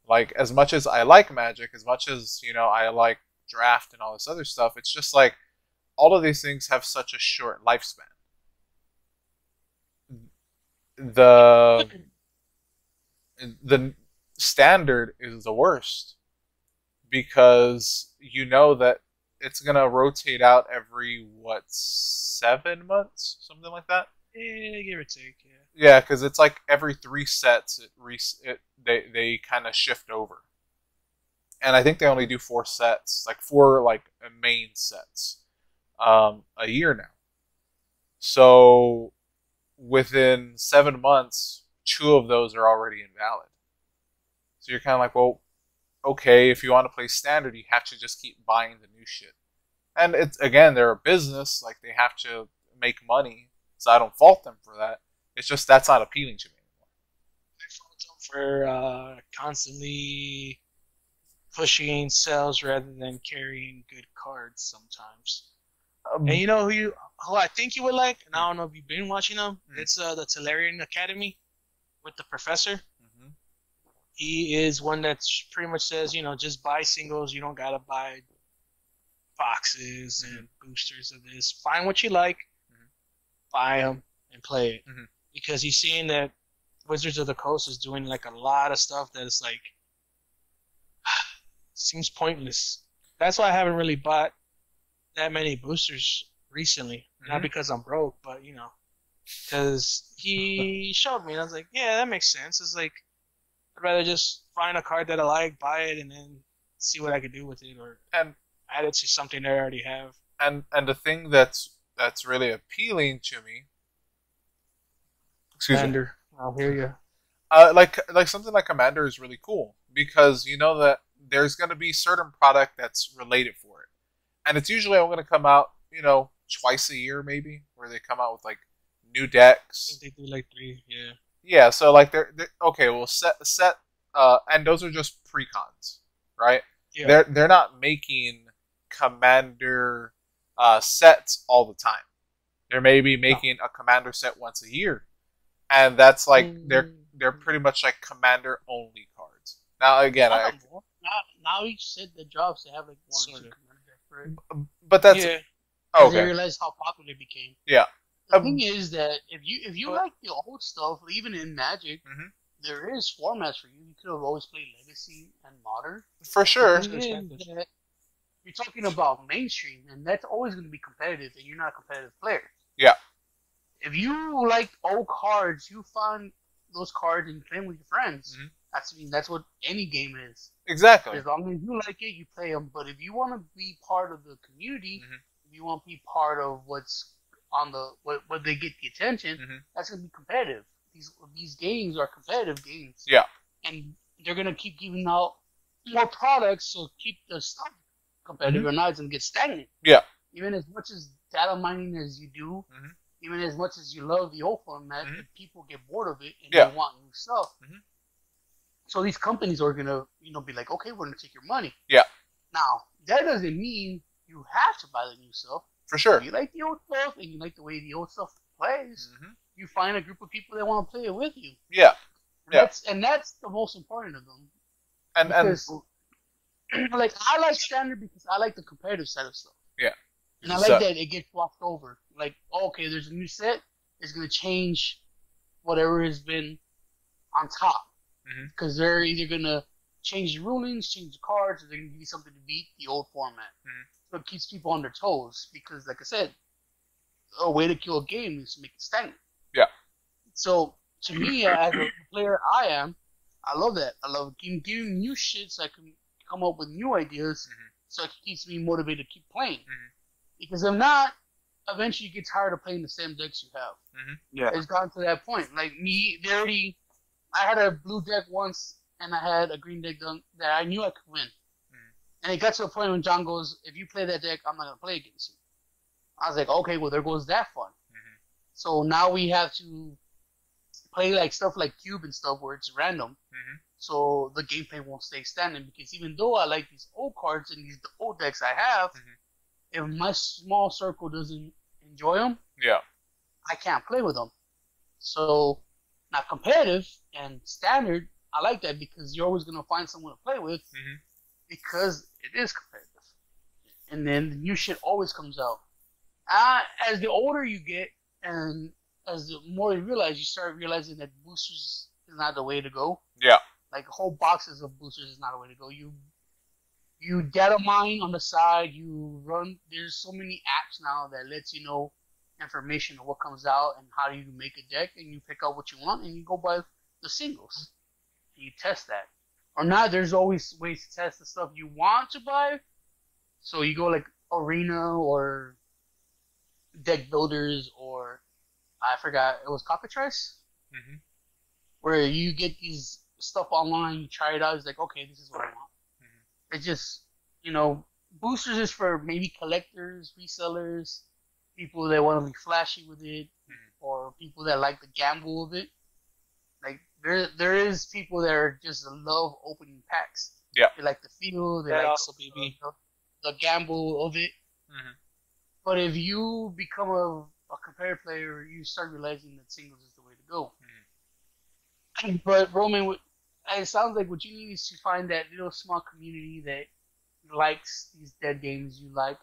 Like, as much as I like Magic, as much as, you know, I like Draft and all this other stuff, it's just like, all of these things have such a short lifespan. The standard is the worst, because you know that it's gonna rotate out every what 7 months, something like that. Yeah, give or take. Yeah. Yeah, because it's like every 3 sets, they kind of shift over, and I think they only do 4 sets, like 4 like main sets, a year now. So within 7 months, 2 of those are already invalid. So you're kind of like, well, okay, if you want to play standard, you have to just keep buying the new shit. And it's again, they're a business, like they have to make money, so I don't fault them for that. It's just that's not appealing to me I fault them for constantly pushing sales rather than carrying good cards sometimes. And you know who I think you would like, and I don't know if you've been watching them. It's the Tellurian Academy with the professor. anymore. He is one that pretty much says, just buy singles. You don't gotta buy boxes and boosters of this. Find what you like, buy them, and play it. Because he's seeing that Wizards of the Coast is doing like a lot of stuff that is like seems pointless. That's why I haven't really bought that many boosters recently. Not because I'm broke, but because he showed me, and I was like, yeah, that makes sense. It's like I'd rather just find a card that I like, buy it, and then see what I could do with it, or add it to something that I already have. And the thing that's really appealing to me. Excuse me. I'll hear you. Like something like Commander is really cool because you know that there's going to be certain product that's related for it, and it's usually only going to come out, twice a year maybe, where they come out with like new decks. I think they do like 3, yeah. Yeah, so like they're okay. Well, set, and those are just precons, right? Yeah. They're not making Commander sets all the time. They're maybe making a Commander set once a year, and that's like they're pretty much like Commander only cards. Now again, now each set that drops, they have like 1 or 2 Commander for it. But that's okay. They realize how popular it became. Yeah. The thing is that if you like the old stuff, even in Magic, there is formats for you. You could have always played Legacy and Modern. For sure. You're talking about mainstream, and that's always going to be competitive, and you're not a competitive player. Yeah. If you like old cards, you find those cards and play them with your friends. That's what any game is. Exactly. As long as you like it, you play them. But if you want to be part of the community, if you want to be part of what's on what they get the attention, that's going to be competitive. These games are competitive games. Yeah. And they're going to keep giving out more products, so keep the stuff competitive, or not it's going to get stagnant. Yeah. Even as much as data mining as you do, even as much as you love the old format, if people get bored of it and they want new stuff. So these companies are going to, be like, okay, we're going to take your money. Yeah. Now, that doesn't mean you have to buy the new stuff. For sure. If you like the old stuff and you like the way the old stuff plays, you find a group of people that want to play it with you. Yeah. And that's the most important of them. And like, I like standard because I like the competitive side of stuff. Yeah. And I like that it gets walked over. Like, okay, there's a new set. It's going to change whatever has been on top. Because they're either going to change the rulings, change the cards, or they're going to give you something to beat the old format. So it keeps people on their toes. Because, like I said, a way to kill a game is to make it stagnant. Yeah. So, to me, as a player I am, I love that. I love giving new shit so I can come up with new ideas, so it keeps me motivated to keep playing. Because if not, eventually you get tired of playing the same decks you have. Yeah. It's gotten to that point. Like me, I had a blue deck once, and I had a green deck that I knew I could win. And it got to a point when John goes, if you play that deck, I'm not going to play against you. I was like, okay, well, there goes that fun. So now we have to play like stuff like Cube and stuff where it's random. So the gameplay won't stay standing, because even though I like these old cards and these old decks I have, if my small circle doesn't enjoy them, I can't play with them. So, not competitive and standard, I like that because you're always going to find someone to play with, because it is competitive. And then the new shit always comes out. As the older you get, and as the more you realize, you start realizing that boosters is not the way to go. Yeah. Like whole boxes of boosters is not the way to go. You data mine on the side. You run. There's so many apps now that lets you know information of what comes out and how you make a deck, and you pick out what you want, and you go buy the singles. And you test that. Or not. There's always ways to test the stuff you want to buy. So you go like Arena or Deck Builders or I forgot it was Cockatrice, where you get these stuff online, you try it out, it's like okay, this is what I want. It's just boosters is for maybe collectors, resellers, people that want to be flashy with it, or people that like the gamble of it. Like there is people that are just love opening packs. Yeah, they like the feel, they that like also the gamble of it. But if you become a competitive player, you start realizing that singles is the way to go. But Roman, it sounds like what you need is to find that little small community that likes these dead games you like,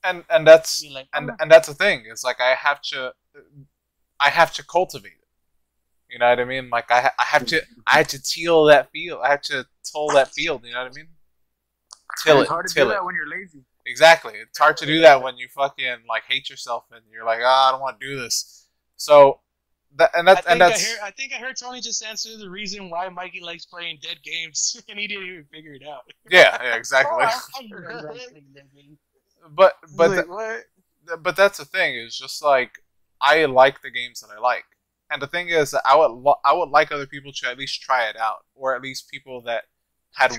and that's like, and that's the thing. It's like I have to cultivate it. You know what I mean? Like I have to till that field. I have to till that field. You know what I mean? Till it's hard to do that when you're lazy. Exactly. It's hard to do that when you fucking like hate yourself and you're like, I don't want to do this. So I think I heard Tony just answer the reason why Mikey likes playing dead games, and he didn't even figure it out. Yeah, exactly. But that's the thing. Is just like I like the games that I like, and the thing is that I would like other people to at least try it out, or at least people that had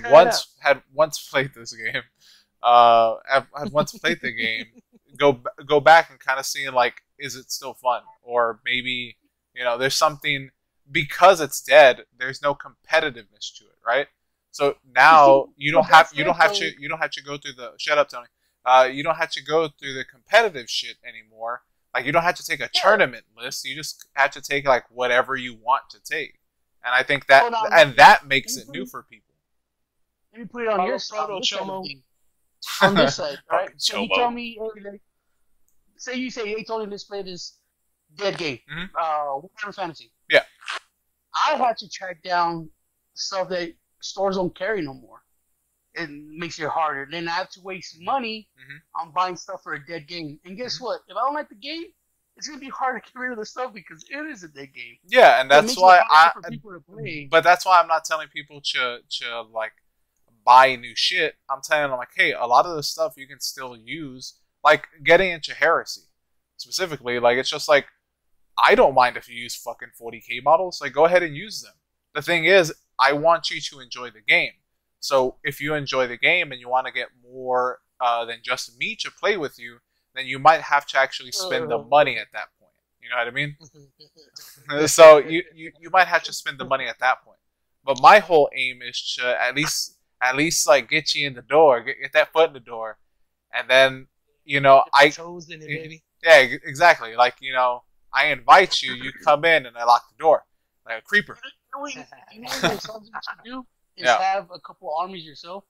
once played this game. Had once played the game, go back and kind of see like, is it still fun? Or maybe there's something, because it's dead. There's no competitiveness to it, right? So now you don't have to go through the shut up, Tony. You don't have to go through the competitive shit anymore. Like you don't have to take a tournament list. You just have to take like whatever you want to take, and I think that makes it new for people. Let me put it on your side. On this side, right? So you tell me, say you say, hey, Tony, let's play this dead game, Warhammer Fantasy. Yeah. I had to track down stuff that stores don't carry no more. It makes it harder. Then I have to waste money on buying stuff for a dead game. And guess what? If I don't like the game, it's gonna be hard to get rid of the stuff because it is a dead game. Yeah, and that's why But that's why I'm not telling people to like buy new shit. I'm telling them like, hey, a lot of the stuff you can still use. Like getting into Heresy specifically, like it's just like I don't mind if you use fucking 40k models. Like go ahead and use them. The thing is, I want you to enjoy the game. So if you enjoy the game and you want to get more than just me to play with you, then you might have to actually spend the money at that point. You know what I mean? So you might have to spend the money at that point. But my whole aim is to at least like get you in the door, get that foot in the door, and then I toes in it, baby. Yeah, exactly. Like I invite you, you come in, and I lock the door like a creeper. What you do is have a couple armies yourself.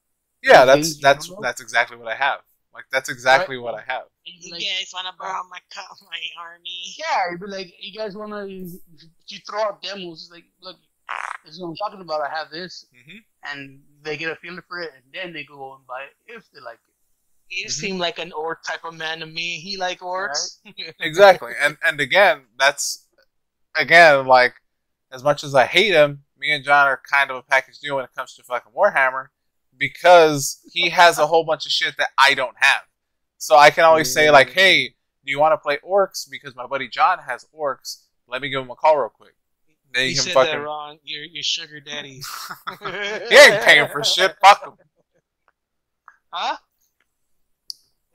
Yeah, that's exactly what I have. Like that's exactly what I have. You guys want to borrow my army? Yeah, you'd be like, you guys want to? You throw out demos. It's like, look, this is what I'm talking about. I have this, and they get a feeling for it, and then they go and buy it if they like it. You seem like an orc type of man to me. He like orcs. Right? Exactly, and again, that's like as much as I hate him, me and John are kind of a package deal when it comes to fucking Warhammer, because he has a whole bunch of shit that I don't have. So I can always say like, hey, do you want to play orcs? Because my buddy John has orcs. Let me give him a call real quick. Then you said that wrong. Your sugar daddy. He ain't paying for shit. Fuck him. Huh?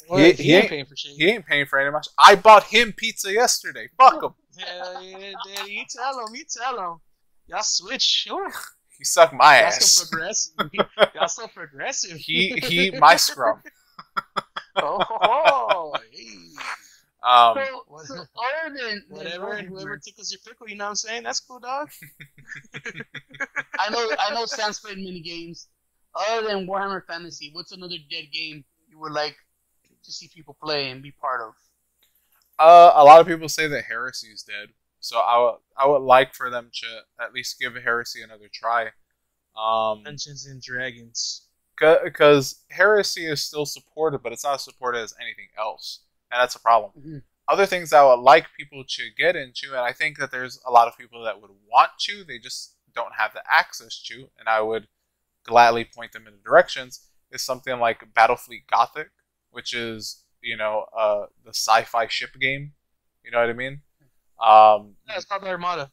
He ain't paying for shit. He ain't paying for any much. I bought him pizza yesterday. Fuck him. Hell yeah, daddy. You tell him. Y'all switch. Sure. He sucked my ass. Y'all so progressive. He my scrum. Hey. So other than whatever, whoever tickles your pickle, you know what I'm saying? That's cool, dog. I know Sam's played mini games. Other than Warhammer Fantasy, what's another dead game you would like to see people play and be part of? A lot of people say that Heresy is dead, so I would like for them to at least give Heresy another try. Dungeons and Dragons. because Heresy is still supported, but it's not as supported as anything else, and that's a problem. Mm-hmm. Other things I would like people to get into, and I think that there's a lot of people that would want to, they just don't have the access to, and I would gladly point them in the directions, is something like Battlefleet Gothic, which is, the sci-fi ship game. You know what I mean? Yeah, it's called Armada.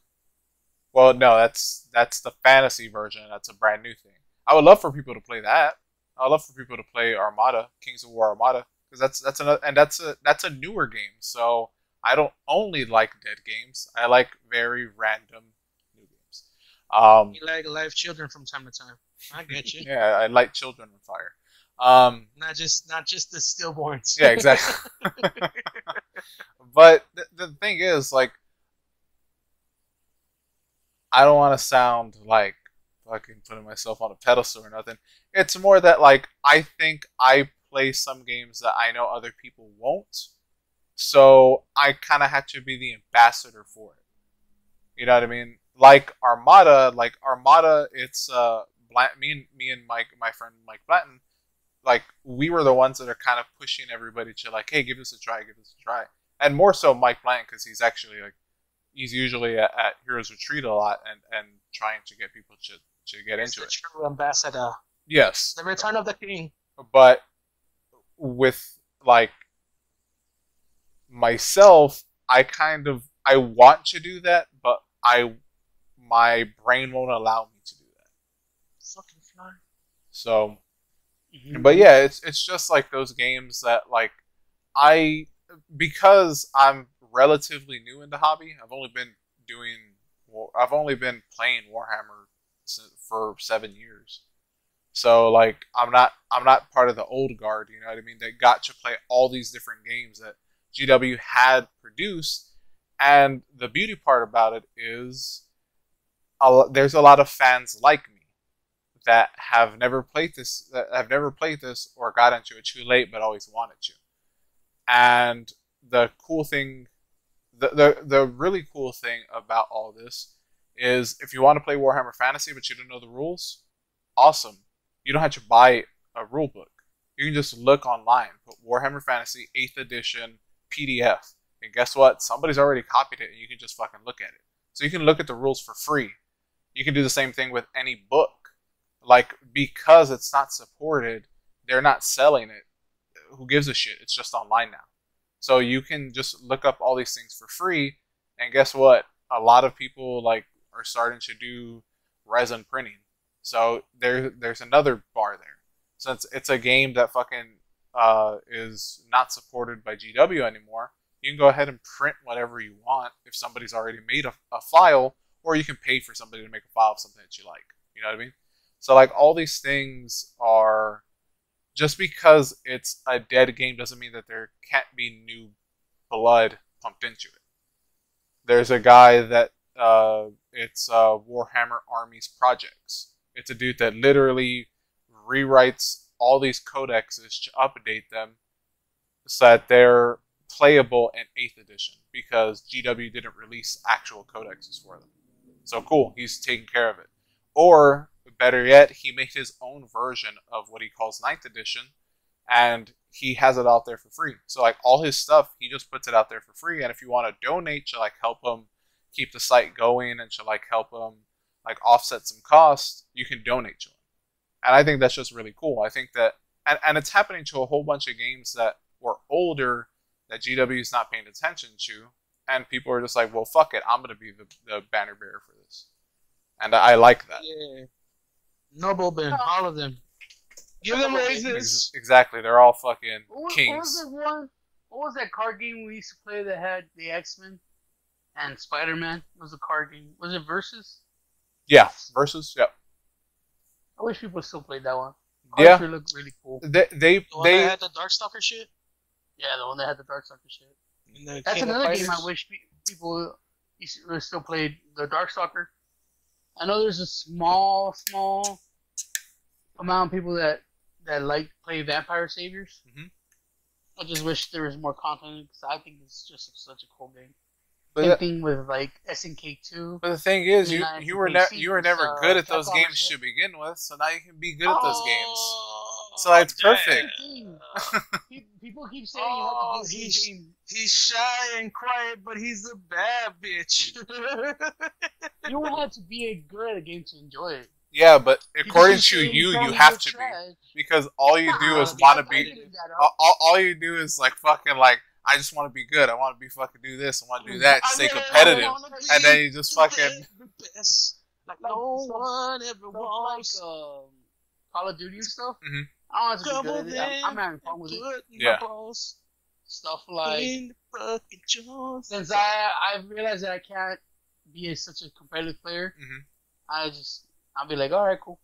Well, no, that's the fantasy version. That's a brand new thing. I would love for people to play that. I would love for people to play Armada, Kings of War Armada, because that's a newer game. So I don't only like dead games. I like very random new games. You like live children from time to time. I get you. Yeah, I light children on fire. Not just the stillborns. Yeah, exactly. But the thing is, like, I don't want to sound like fucking putting myself on a pedestal or nothing. It's more that, like, I think I play some games that I know other people won't, so I kind of had to be the ambassador for it. You know what I mean? Like Armada, it's me and my friend Mike Blanton, like, we were the ones that are kind of pushing everybody to, like, hey, give this a try, and more so Mike Blanton, because he's actually, like, he's usually at Heroes Retreat a lot and trying to get people to get into it. True ambassador. Yes. The return of the king. But with, like, myself, I want to do that, but my brain won't allow me to do that. Fucking fly. So, but yeah, it's just like those games that, like, because I'm relatively new in the hobby. I've only been playing Warhammer for 7 years. So, like, I'm not part of the old guard, you know what I mean? They got to play all these different games that GW had produced, and the beauty part about it is there's a lot of fans like me that have never played this, or got into it too late, but always wanted to. And the cool thing, the really cool thing about all this is, if you want to play Warhammer Fantasy but you don't know the rules, awesome. You don't have to buy a rule book. You can just look online, put Warhammer Fantasy 8th edition PDF, and guess what? Somebody's already copied it, and you can just fucking look at it. So you can look at the rules for free. You can do the same thing with any book. Like, because it's not supported, they're not selling it. Who gives a shit? It's just online now. So you can just look up all these things for free, and guess what? A lot of people, like, are starting to do resin printing. So there's another bar there. Since it's a game that fucking is not supported by GW anymore, you can go ahead and print whatever you want if somebody's already made a file, or you can pay for somebody to make a file of something that you like. You know what I mean? So, like, all these things are, just because it's a dead game doesn't mean that there can't be new blood pumped into it. There's a guy that it's Warhammer Armies Projects. It's a dude that literally rewrites all these codexes to update them so that they're playable in 8th edition, because GW didn't release actual codexes for them. So cool, he's taking care of it. Or, better yet, he made his own version of what he calls 9th edition, and he has it out there for free. So, like, all his stuff, he just puts it out there for free, and if you want to donate to, like, help him keep the site going and to, like, help him, like, offset some costs, you can donate to him. And I think that's just really cool. I think that, and it's happening to a whole bunch of games that were older that GW is not paying attention to, and people are just like, well, fuck it, I'm going to be the banner bearer for this. And I like that. Yeah. Noblemen, all of them. Give them raises. Exactly, they're all fucking kings. What was that card game we used to play that had the X-Men and Spider-Man? It was a card game. Was it Versus? Yeah, Versus, yep. I wish people still played that one. Yeah. Cards looked really cool. The one that had the Darkstalker shit? Yeah, the one that had the Darkstalker shit. And That's another game I wish people still played, the Darkstalker. I know there's a small amount of people that like play Vampire Saviors. Mm-hmm. I just wish there was more content, because I think it's just such a cool game. Same thing with like SNK2. But the thing is, you were never good at those Capcom games shit. to begin with, so now you can be good at those games. So it's perfect. People keep saying you have to do he's game. he's shy and quiet, but he's a bad bitch. You don't have to be good at a game to enjoy it. Yeah, but according just to keep you, saying you have to trash. be, because all you do is Nah, want to I be. figured that out. All you do is like fucking like, I just want to be good. I want to be fucking do this. I want to do that. Stay competitive, and then you just fucking. Like No stuff, one ever stuff wants. like Call of Duty stuff. Mhm. I don't have to be good at it. I'm having fun with it. Yeah. Stuff like In the fucking jaws. since I've realized that I can't be such a competitive player, Mhm. I'll be like, all right, cool.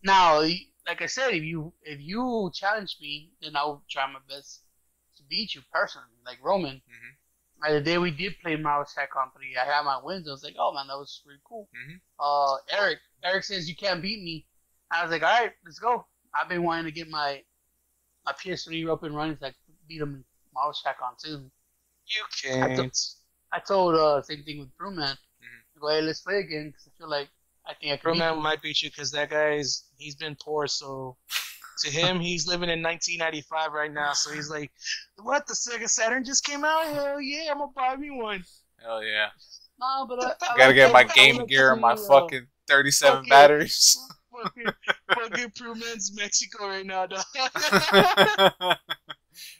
Now, like I said, if you challenge me, then I'll try my best to beat you personally. Like Roman, Mhm. the day we did play Marvel Capcom 3, I had my wins. I was like, oh man, that was pretty cool. Mhm. Eric says you can't beat me. I was like, all right, let's go. I've been wanting to get my PS3 up and running so I can beat him in Marvel Capcom 2. You can't. I told same thing with Brewman. Mhm. Go ahead, let's play again because I feel like I think I can. Roman might beat you because that he's been poor, so to him, he's living in 1995 right now, so he's like, what, the Sega Saturn just came out? Hell yeah, I'm gonna buy me one. Hell yeah. No, but I Gotta get my I Game like Gear to and my see, fucking 37 fucking- batteries. Fucking Prewman's Mexico right now, dog.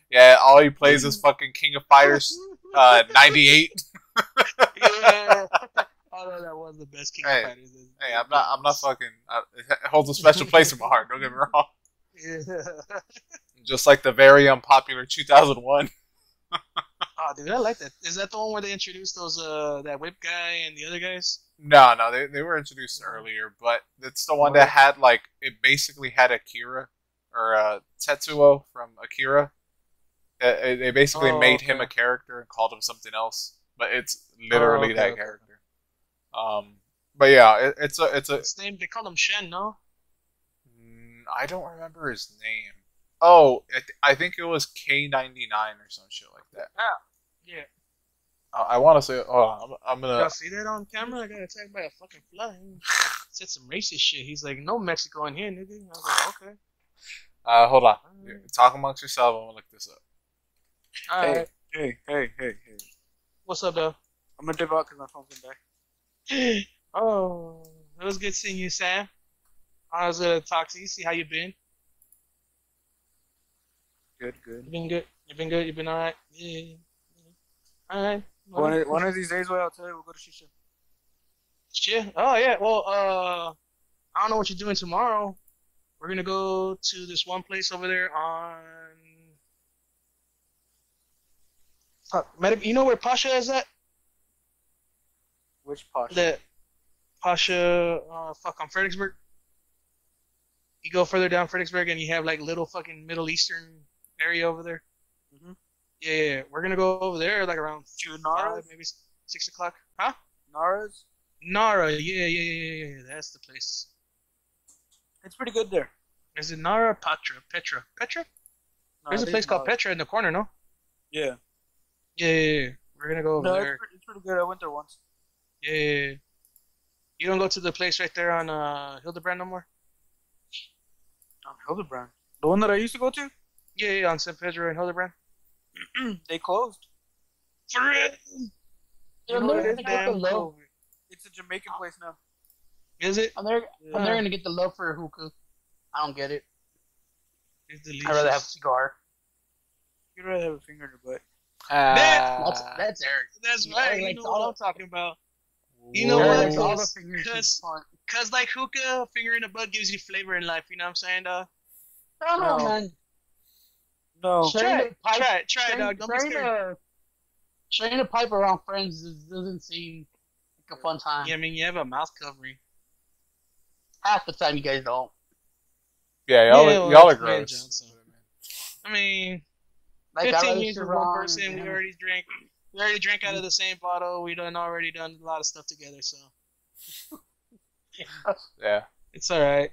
Yeah, all he plays is fucking King of Fighters 98. Yeah. Although that was the best King Hey, of Fighters. Hey, I'm not fucking. It holds a special place in my heart. Don't get me wrong. Yeah. Just like the very unpopular 2001. Oh, dude, I like that. Is that the one where they introduced those that whip guy and the other guys? No, they were introduced earlier, but it's the one that had like, it basically had Akira or Tetsuo from Akira. They basically made him a character and called him something else, but it's literally that character. But yeah, it's a. His name, they call him Shen, no? I don't remember his name. Oh, I think it was K99 or some shit like that. Yeah. I want to say. Oh, I'm gonna. Y'all see that on camera? I got attacked by a fucking fly. Said some racist shit. He's like, no Mexico in here, nigga. I was like, okay. Hold on. Talk amongst yourself. I'm gonna look this up. Alright. Hey. What's up, though? I'm gonna dip out because my phone's gonna die. Oh, it was good seeing you, Sam. I was gonna talk to you, see how you been. Good. You been good? You been alright? Yeah. Alright. One of these days, I'll tell you, we'll go to Shisha. Shit. Oh yeah. Well, I don't know what you're doing tomorrow. We're gonna go to this one place over there on. You know where Pasha is at? Which Pasha? The Pasha. On Fredericksburg. You go further down Fredericksburg, and you have like little fucking Middle Eastern area over there. Mhm. Yeah, we're gonna go over there like around Nara? 5, maybe 6 o'clock. Huh? Nara's? Nara, yeah. That's the place. It's pretty good there. Is it Nara? Petra? There's a place called Petra in the corner, no? Yeah. Yeah. We're gonna go over there. It's pretty good. I went there once. Yeah. You don't go to the place right there on Hildebrand no more? On Hildebrand. The one that I used to go to? Yeah, on San Pedro and Hildebrand. They closed. For real? You know, they're gonna get the love. It's a Jamaican place now. Is it? They're gonna get the love for hookah. I don't get it. It's delicious. I'd rather have a cigar. You'd rather have a finger in your butt. That's Eric. That's He right. You likes know all what I'm the- talking about. You know Eric what? likes all the fingers in his butt. Cause like hookah, finger in the butt gives you flavor in life. You know what I'm saying, dog? I don't know, No. man. No. Try it, dog. Don't be scared. Sharing a pipe around friends doesn't seem like a fun time. Yeah, I mean, you have a mouth covering. Half the time you guys don't. Yeah, y'all are that's gross. Johnson. I mean, Like, I 15 rather years sit with one around person, and- we already drank out of the same bottle. We already done a lot of stuff together, so Yeah, it's all right.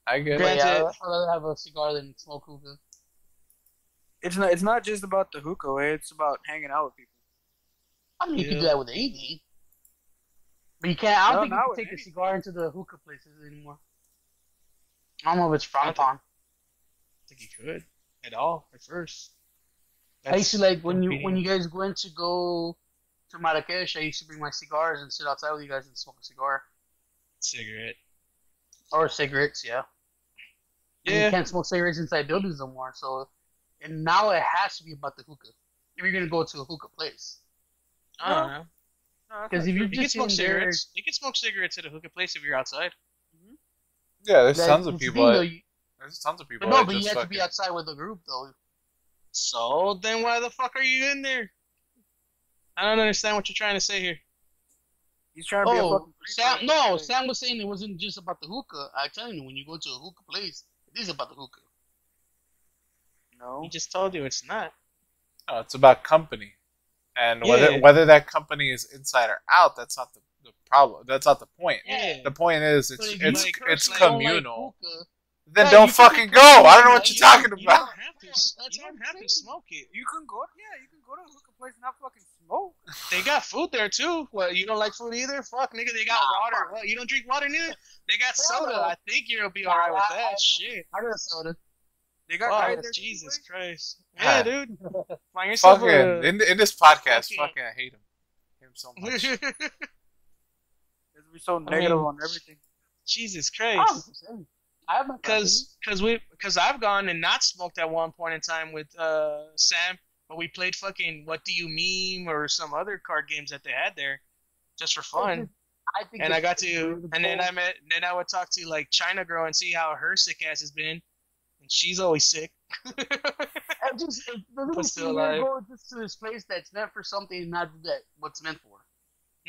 I get But it. yeah, I'd rather have a cigar than smoke hookah. It's not just about the hookah. It's about hanging out with people. I mean, you can do that with anything. But you can't. I don't think you can take a cigar into the hookah places anymore. I don't know if it's frowned upon. I think you could at all at first. I used to like when you guys went to go to Marrakesh. I used to bring my cigars and sit outside with you guys and smoke a cigar. Cigarette. Or cigarettes, yeah. Yeah. You can't smoke cigarettes inside buildings no more. So, and now it has to be about the hookah. If you're gonna go to a hookah place. I don't know. Because if you can smoke cigarettes, you can smoke cigarettes at a hookah place if you're outside. Mm-hmm. Yeah, there's tons of people. There's tons of people. But no, but you have to be outside with a group though. So then, why the fuck are you in there? I don't understand what you're trying to say here. He's trying to be a fucking Sam was saying it wasn't just about the hookah. I'm telling you, when you go to a hookah place, it is about the hookah. No. He just told you it's not. No, it's about company. And whether that company is inside or out, that's not the problem. That's not the point. Yeah. The point is it's communal. Like then don't fucking go. I don't know what you're talking about. You don't have to smoke it. You can go to a hookah place and not fucking smoke. They got food there too. What, you don't like food either? Fuck, nigga, they got water. What, you don't drink water neither? They got soda. I think you'll be alright with that. Shit. I got soda. They got guys there. Jesus Christ. Yeah, dude. Find yourself fucking in this podcast, fucking I hate him. I hate him so much. We're so negative on everything. Jesus Christ. Because I've gone and not smoked at one point in time with Sam, but we played fucking What Do You Meme or some other card games that they had there, just for fun. And I got to, and then I would talk to like China Girl and see how her sick ass has been, and she's always sick. But still alive. Go just to this place that's meant for something and not that what's meant for.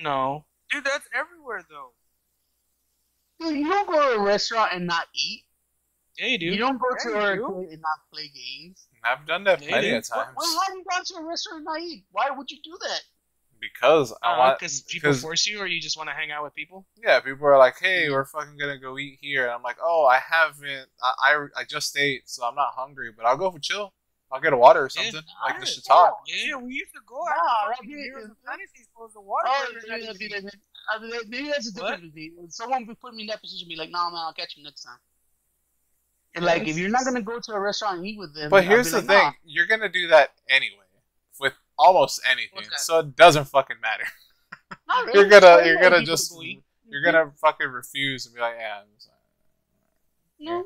No, dude, that's everywhere though. Dude, you don't go to a restaurant and not eat. Yeah, you do. You don't go to a restaurant and not play games. I've done that plenty of times. Why have you gone to a restaurant and not eat? Why would you do that? Because I want. Because people force you, or you just want to hang out with people. Yeah, people are like, "Hey, we're fucking gonna go eat here." And I'm like, "Oh, I haven't. I just ate, so I'm not hungry. But I'll go for chill. I'll get a water or something. Like this should talk." Yeah, we used to go out. The water. Maybe that's a different thing. Someone would put me in that position, be like, "Nah, man, I'll catch you next time." And like, if you're not gonna go to a restaurant and eat with them, but here's the thing: you're gonna do that anyway with almost anything, so it doesn't fucking matter. Really. You're gonna fucking refuse and be like, "Yeah, I'm sorry." No.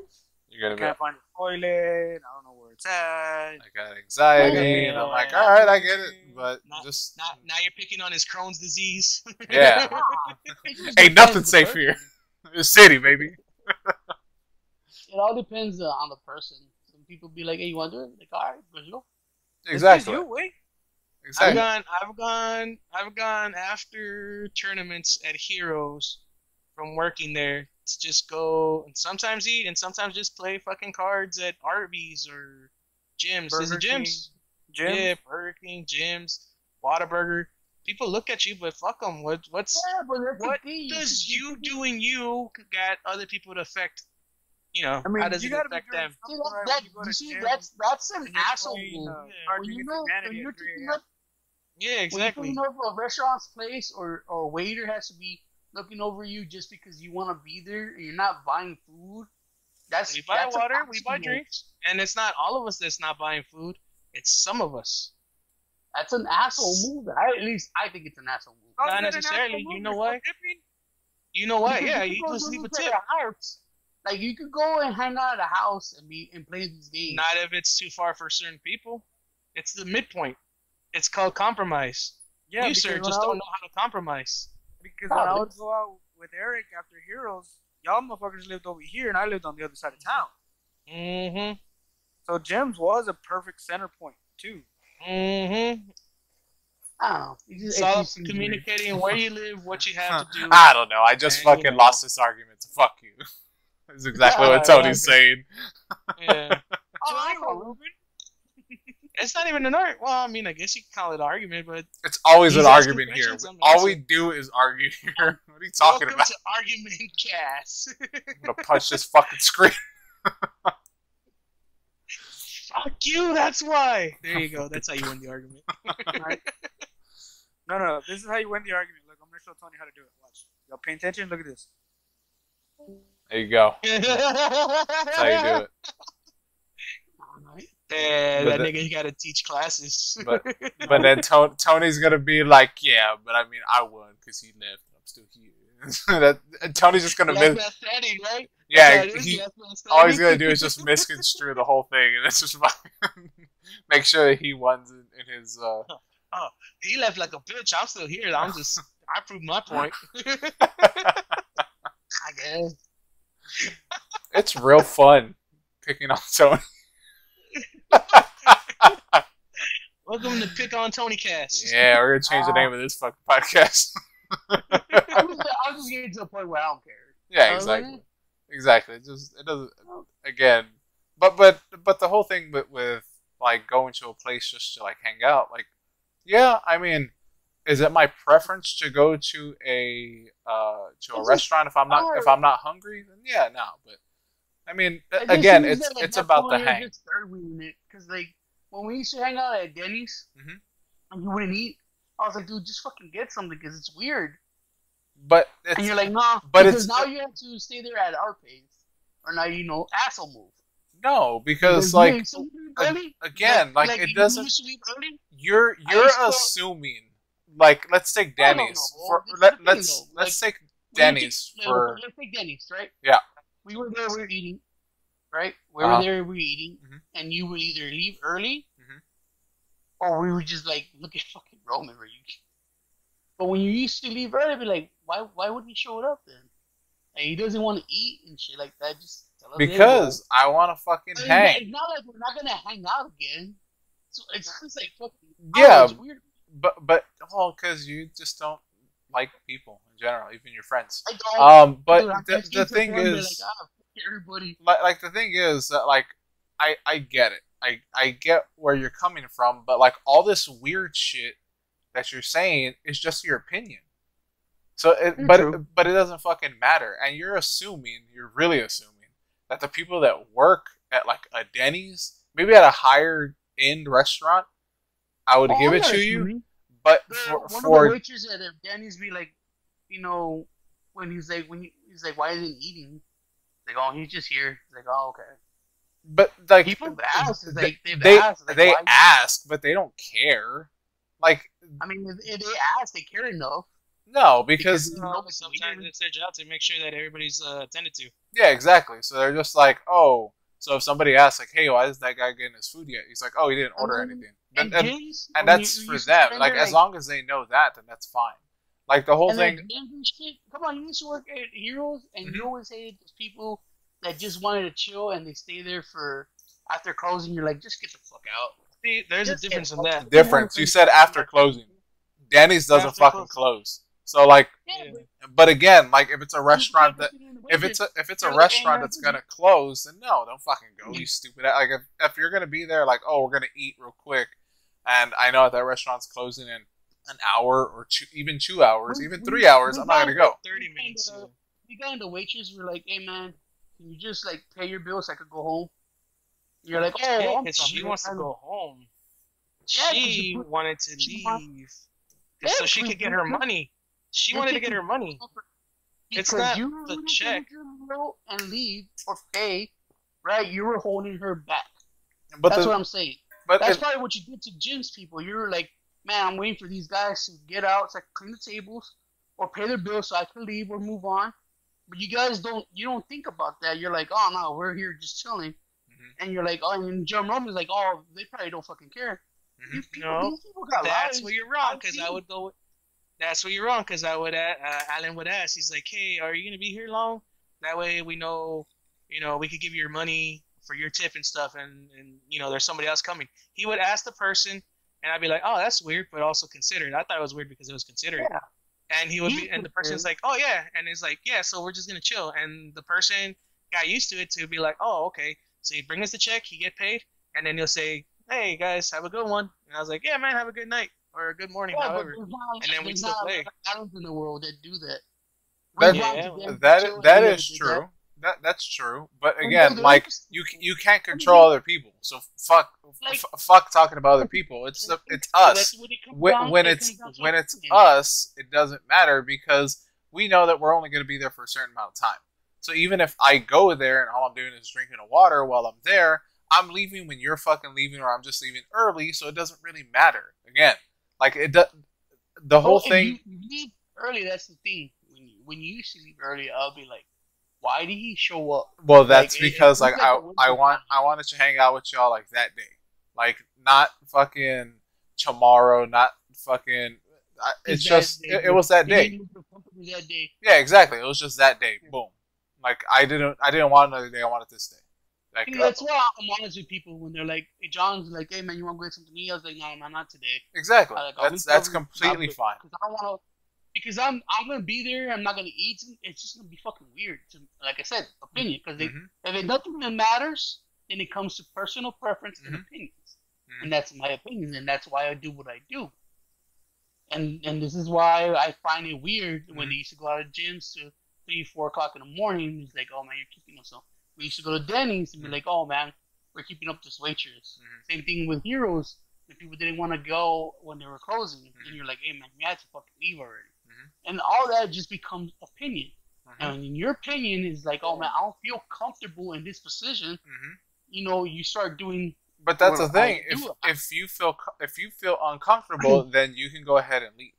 I can't find a toilet. I don't know where it's at. I got anxiety, and I'm like, all right, I get it, but now you're picking on his Crohn's disease. Yeah, ain't nothing safe here. It's city, baby. It all depends on the person. Some people be like, "Hey, you want to do it?" Like, all right, let's go. Exactly. Exactly. I've gone after tournaments at Heroes from working there to just go and sometimes eat and sometimes just play fucking cards at Arby's or gyms. There's a gyms. Yeah, Burger King, gyms, Whataburger. People look at you, but fuck them. What does you doing you got other people to affect? You know, I mean, how does it affect them? That's an asshole move. Yeah, exactly. When you know, a restaurant's place or a waiter has to be looking over you just because you want to be there and you're not buying food. We buy water, we buy drinks, and it's not all of us that's not buying food. It's some of us. That's an asshole move. At least I think it's an asshole move. Not necessarily. You know what? You know what? Yeah, you just leave a tip. Like, you could go and hang out at a house and play these games. Not if it's too far for certain people. It's the midpoint. It's called compromise. Yeah, you, sir, just don't know how to compromise. Because when I would go out with Eric after Heroes, y'all motherfuckers lived over here, and I lived on the other side of town. Mm-hmm. So Jim's was a perfect center point, too. Mm-hmm. I don't know. It's all communicating where you live, what you have to do. I don't know. I just fucking lost this argument, so fuck you. That's exactly what Tony's saying. Yeah. It's not even an argument. Well, I mean, I guess you can call it an argument, but... It's always an argument here. All we do is argue here. What are you talking about? Welcome to Argument Cast. I'm gonna punch this fucking screen. Fuck you, that's why. There you go. That's how you win the argument. No. This is how you win the argument. Look, I'm gonna show Tony how to do it. Watch. Y'all pay attention. Look at this. There you go. That's how you do it. Yeah, that nigga gotta teach classes. But then Tony's gonna be like, yeah, but I mean, I won because he left. I'm still here. Tony's just gonna standing, right? Yeah, all he's gonna do is just misconstrue the whole thing, and it's just make sure that he wins in his. Oh, he left like a bitch. I'm still here. I proved my point. I guess. It's real fun picking on Tony. Welcome to Pick on Tony Cast. Yeah, we're gonna change the name of this fucking podcast. I was just getting to a point where I don't care. Yeah, exactly. Exactly. It doesn't. Again, but the whole thing with like going to a place just to like hang out, like, yeah, I mean, is it my preference to go to a restaurant if I'm not hungry? Then yeah, no. But I mean, again, it's about the hang. Because like when we used to hang out at Denny's, and you wouldn't eat, I was like, dude, just fucking get something because it's weird. But and you're like, nah, but because now you have to stay there at our pace, or now asshole move. No, because like again, like it doesn't. You're assuming. Like, let's take Denny's. Let's take Denny's for. Let's take Denny's, right? Yeah. We were there. We were eating, right? We were there. We were eating, and you would either leave early, or we would just like look at fucking Roman. But when you used to leave early, I'd be like, why wouldn't he show up then? Like, he doesn't want to eat and shit like that. Just tell us because I want to fucking hang. It's not like we're not gonna hang out again. So it's just like fucking. Yeah, it's weird. But because you just don't like people in general, even your friends. I don't. But the thing is, everybody. Like the thing is that like I get it. I get where you're coming from, but like all this weird shit that you're saying is just your opinion. So but it doesn't fucking matter, and you're really assuming that the people that work at like a Denny's, maybe at a higher end restaurant, I would give it to you. But one of the waiters at Denny's be like, when he's like, why isn't he eating? Like, oh, he's just here. He's like, oh, okay. But like people ask, they ask, but they don't care. Like, I mean, if they ask, they care enough. No, because sometimes it's their job to make sure that everybody's attended to. Yeah, exactly. So they're just like, oh. So if somebody asks, like, hey, why isn't that guy getting his food yet? He's like, oh, he didn't order anything. And that's for them. Like, as long as they know that, then that's fine. Like, the whole thing. Come on, you used to work at Heroes, and you always hated those people that just wanted to chill, and they stay there for after closing. You're like, just get the fuck out. See, there's a difference in that. Difference. You said after closing. Denny's doesn't fucking close. So, like, but again, like, if it's a restaurant if it's a restaurant that's gonna close, then no, don't fucking go, you stupid. Like, if you're gonna be there, like, oh, we're gonna eat real quick, and I know that restaurant's closing in an hour or even 2 hours, even 3 hours, I'm not gonna go. 30 minutes. We got into waitress. We're like, hey man, can you just like pay your bill so I could go home? You're like, oh, yeah, because she wants to go home. She wanted to leave so she could get her money. She wanted to get her money. It's not you the check. And leave or pay, right? You were holding her back. But that's what I'm saying. But that's probably what you did to Jim's people. You were like, man, I'm waiting for these guys to get out so I can clean the tables or pay their bills so I can leave or move on. But you guys don't think about that. You're like, oh no, we're here just chilling. And you're like, oh, and Jim Roman's like, oh, they probably don't fucking care. No, that's where you're wrong. Because I would go. That's where you're wrong. Because Alan would ask. He's like, hey, are you gonna be here long? That way we know, we could give you your money for your tip and stuff, and there's somebody else coming. He would ask the person, and I'd be like, oh, that's weird, but also considerate. I thought it was weird because it was considerate. Yeah. And he would be, and the person's like, oh yeah, and it's like, yeah, so we're just gonna chill. And the person got used to it to be like, oh, okay. So he'd bring us the check, he get paid, and then he'll say, hey guys, have a good one. And I was like, yeah man, have a good night or a good morning, however. And then we'd still play. There's in the world that do that. That is true. That's true. But again, like you can't control other people. So fuck talking about other people. It's us. When it's us, it doesn't matter because we know that we're only going to be there for a certain amount of time. So even if I go there and all I'm doing is drinking a water while I'm there, I'm leaving when you're fucking leaving, or I'm just leaving early, so it doesn't really matter. Again, like it does. The whole thing. You leave early. That's the thing. When you used to leave early, I'll be like, why did he show up? Well, that's because like I wanted to hang out with y'all like that day, like not fucking tomorrow, not fucking. It's just it was that day. Yeah, exactly. It was just that day. Boom. Like I didn't want another day. I wanted this day. Like that's why I'm honest with people when they're like, "Hey, John's like, hey man, you want to go get something to eat?" I was like, "No, man, not today." Exactly. That's completely fine. Because I'm gonna be there. I'm not gonna eat. It's just gonna be fucking weird. Like I said, opinion. Because if it nothing that matters, then it comes to personal preference and opinions, and that's my opinion, and that's why I do what I do. And this is why I find it weird when they used to go out of gyms to 3-4 o'clock in the morning. It's like, oh man, you're keeping us up. We used to go to Denny's and be like, oh man, we're keeping up this waitress. Same thing with Heroes. If people didn't want to go when they were closing, then you're like, hey man, you had to fucking leave already. And all that just becomes opinion. And in your opinion is like, oh man, I don't feel comfortable in this position. You know, you start doing. But that's the thing. If you feel uncomfortable, then you can go ahead and leave.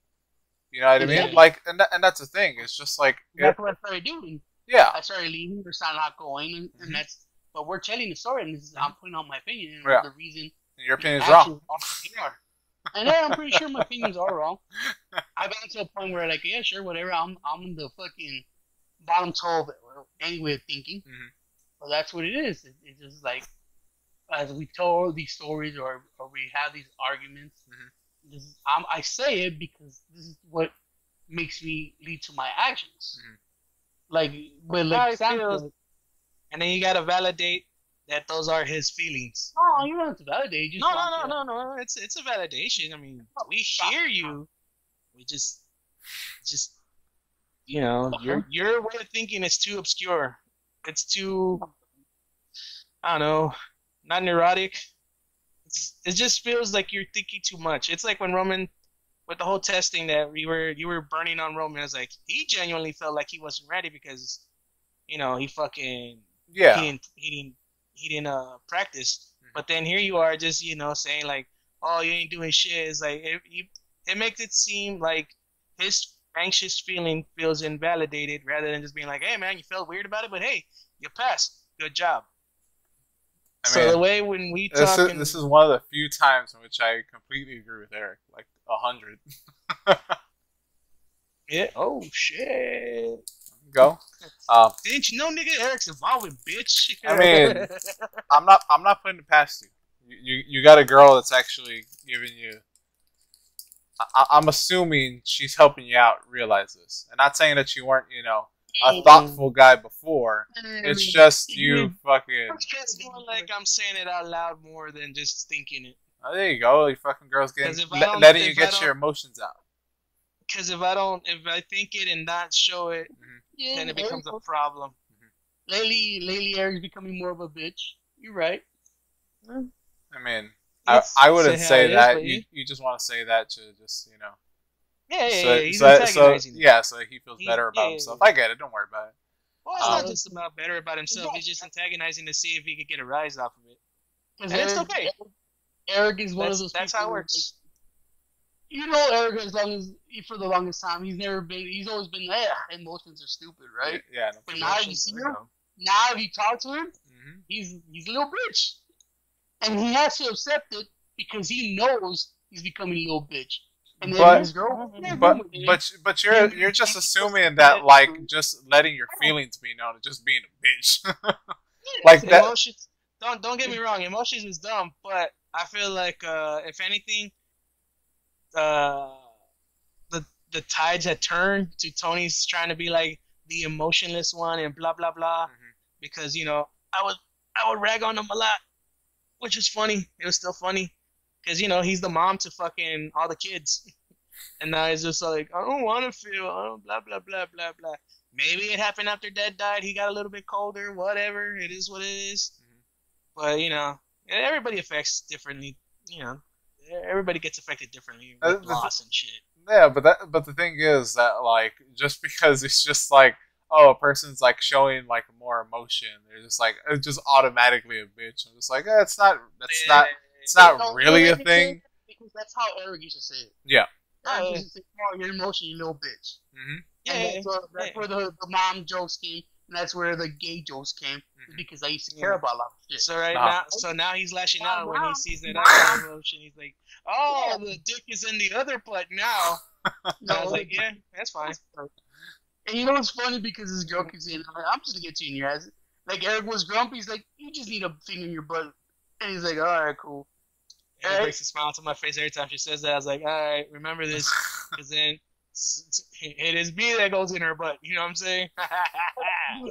You know what I mean? Like, and that's the thing. It's just like that's what I started doing. Yeah, I started leaving or started not going, and that's. But we're telling the story, and this is, I'm putting out my opinion, and the reason. And your opinion is wrong. And I'm pretty sure my opinions are wrong. I've gotten to a point where, like, yeah, sure, whatever. I'm the fucking bottom 12 any way of thinking. But that's what it is. It's just like, as we tell these stories or we have these arguments, I say it because this is what makes me lead to my actions. Like, and then you gotta validate that those are his feelings. Oh, you don't have to validate. You just no. It's a validation. I mean, we hear you. We just you know, your way of thinking is too obscure. It's too, I don't know, not neurotic. It just feels like you're thinking too much. It's like when Roman, with the whole testing that you were burning on Roman. I was like, he genuinely felt like he wasn't ready because, you know, he fucking he didn't practice. But then here you are just, you know, saying like, oh, you ain't doing shit. It's like it makes it seem like his anxious feeling feels invalidated rather than just being like, hey man, you felt weird about it, but hey, you passed. Good job. I mean, so the way when we talk, this is one of the few times in which I completely agree with Eric, like 100. Yeah. Oh shit. Go. Didn't you know, nigga? Eric's involved with bitch. I mean, I'm not putting it past you. You got a girl that's actually giving you. I'm assuming she's helping you out realize this. And not saying that you weren't, you know, a thoughtful guy before. It's just you fucking. It's more like I'm saying it out loud more than just thinking it. Oh, there you go. You fucking girls letting you get your emotions out. Because if I think it and not show it, then it becomes a problem. Lately, Eric's becoming more of a bitch. You're right. I mean, I wouldn't say that. You just want to say that to just, you know. Yeah, he's antagonizing him. So he feels better about himself. I get it. Don't worry about it. Well, it's not just about better about himself. He's just antagonizing to see if he could get a rise off of it. And it's okay. Eric is one of those. That's how it works. You know, Eric, for the longest time, he's always been, emotions are stupid, right? Yeah. No, but now you see him, now if you talk to him, he's a little bitch. And he has to accept it because he knows he's becoming a little bitch. And then his girl, but you're just assuming that, like, just letting your feelings be known is just being a bitch. Like that. Emotions, don't get me wrong, emotions is dumb, but I feel like if anything, the tides had turned to Tony's trying to be like the emotionless one and blah blah blah, because, you know, I would rag on him a lot, which is funny. It was still funny because, you know, he's the mom to fucking all the kids, and now he's just like, I don't want to feel, blah blah blah blah blah. maybe it happened after Dad died. He got a little bit colder. Whatever. It is what it is. But everybody affects differently. Everybody gets affected differently with loss and shit. Yeah, but the thing is that like just because it's just like a person's like showing like more emotion, they're just like it's just automatically a bitch. I'm just like it's not really a thing. Because that's how Eric used to say it. Yeah. Eric used to say, "Oh, your emotion, you little bitch." And that's where the mom jokes came, and that's where the gay jokes came, because I used to care about a lot of shit. So now he's lashing out when he sees that other emotion. He's like, "Oh, the dick is in the other butt now." I was like, "Yeah, that's fine." And you know what's funny, because this girl keeps saying, "I'm just gonna get you in your ass." Like Eric was grumpy. He's like, "You just need a finger in your butt," and he's like, "All right, cool." And it brings a smile to my face every time she says that. I was like, all right, remember this, because then it is me that goes in her butt. You know what I'm saying? I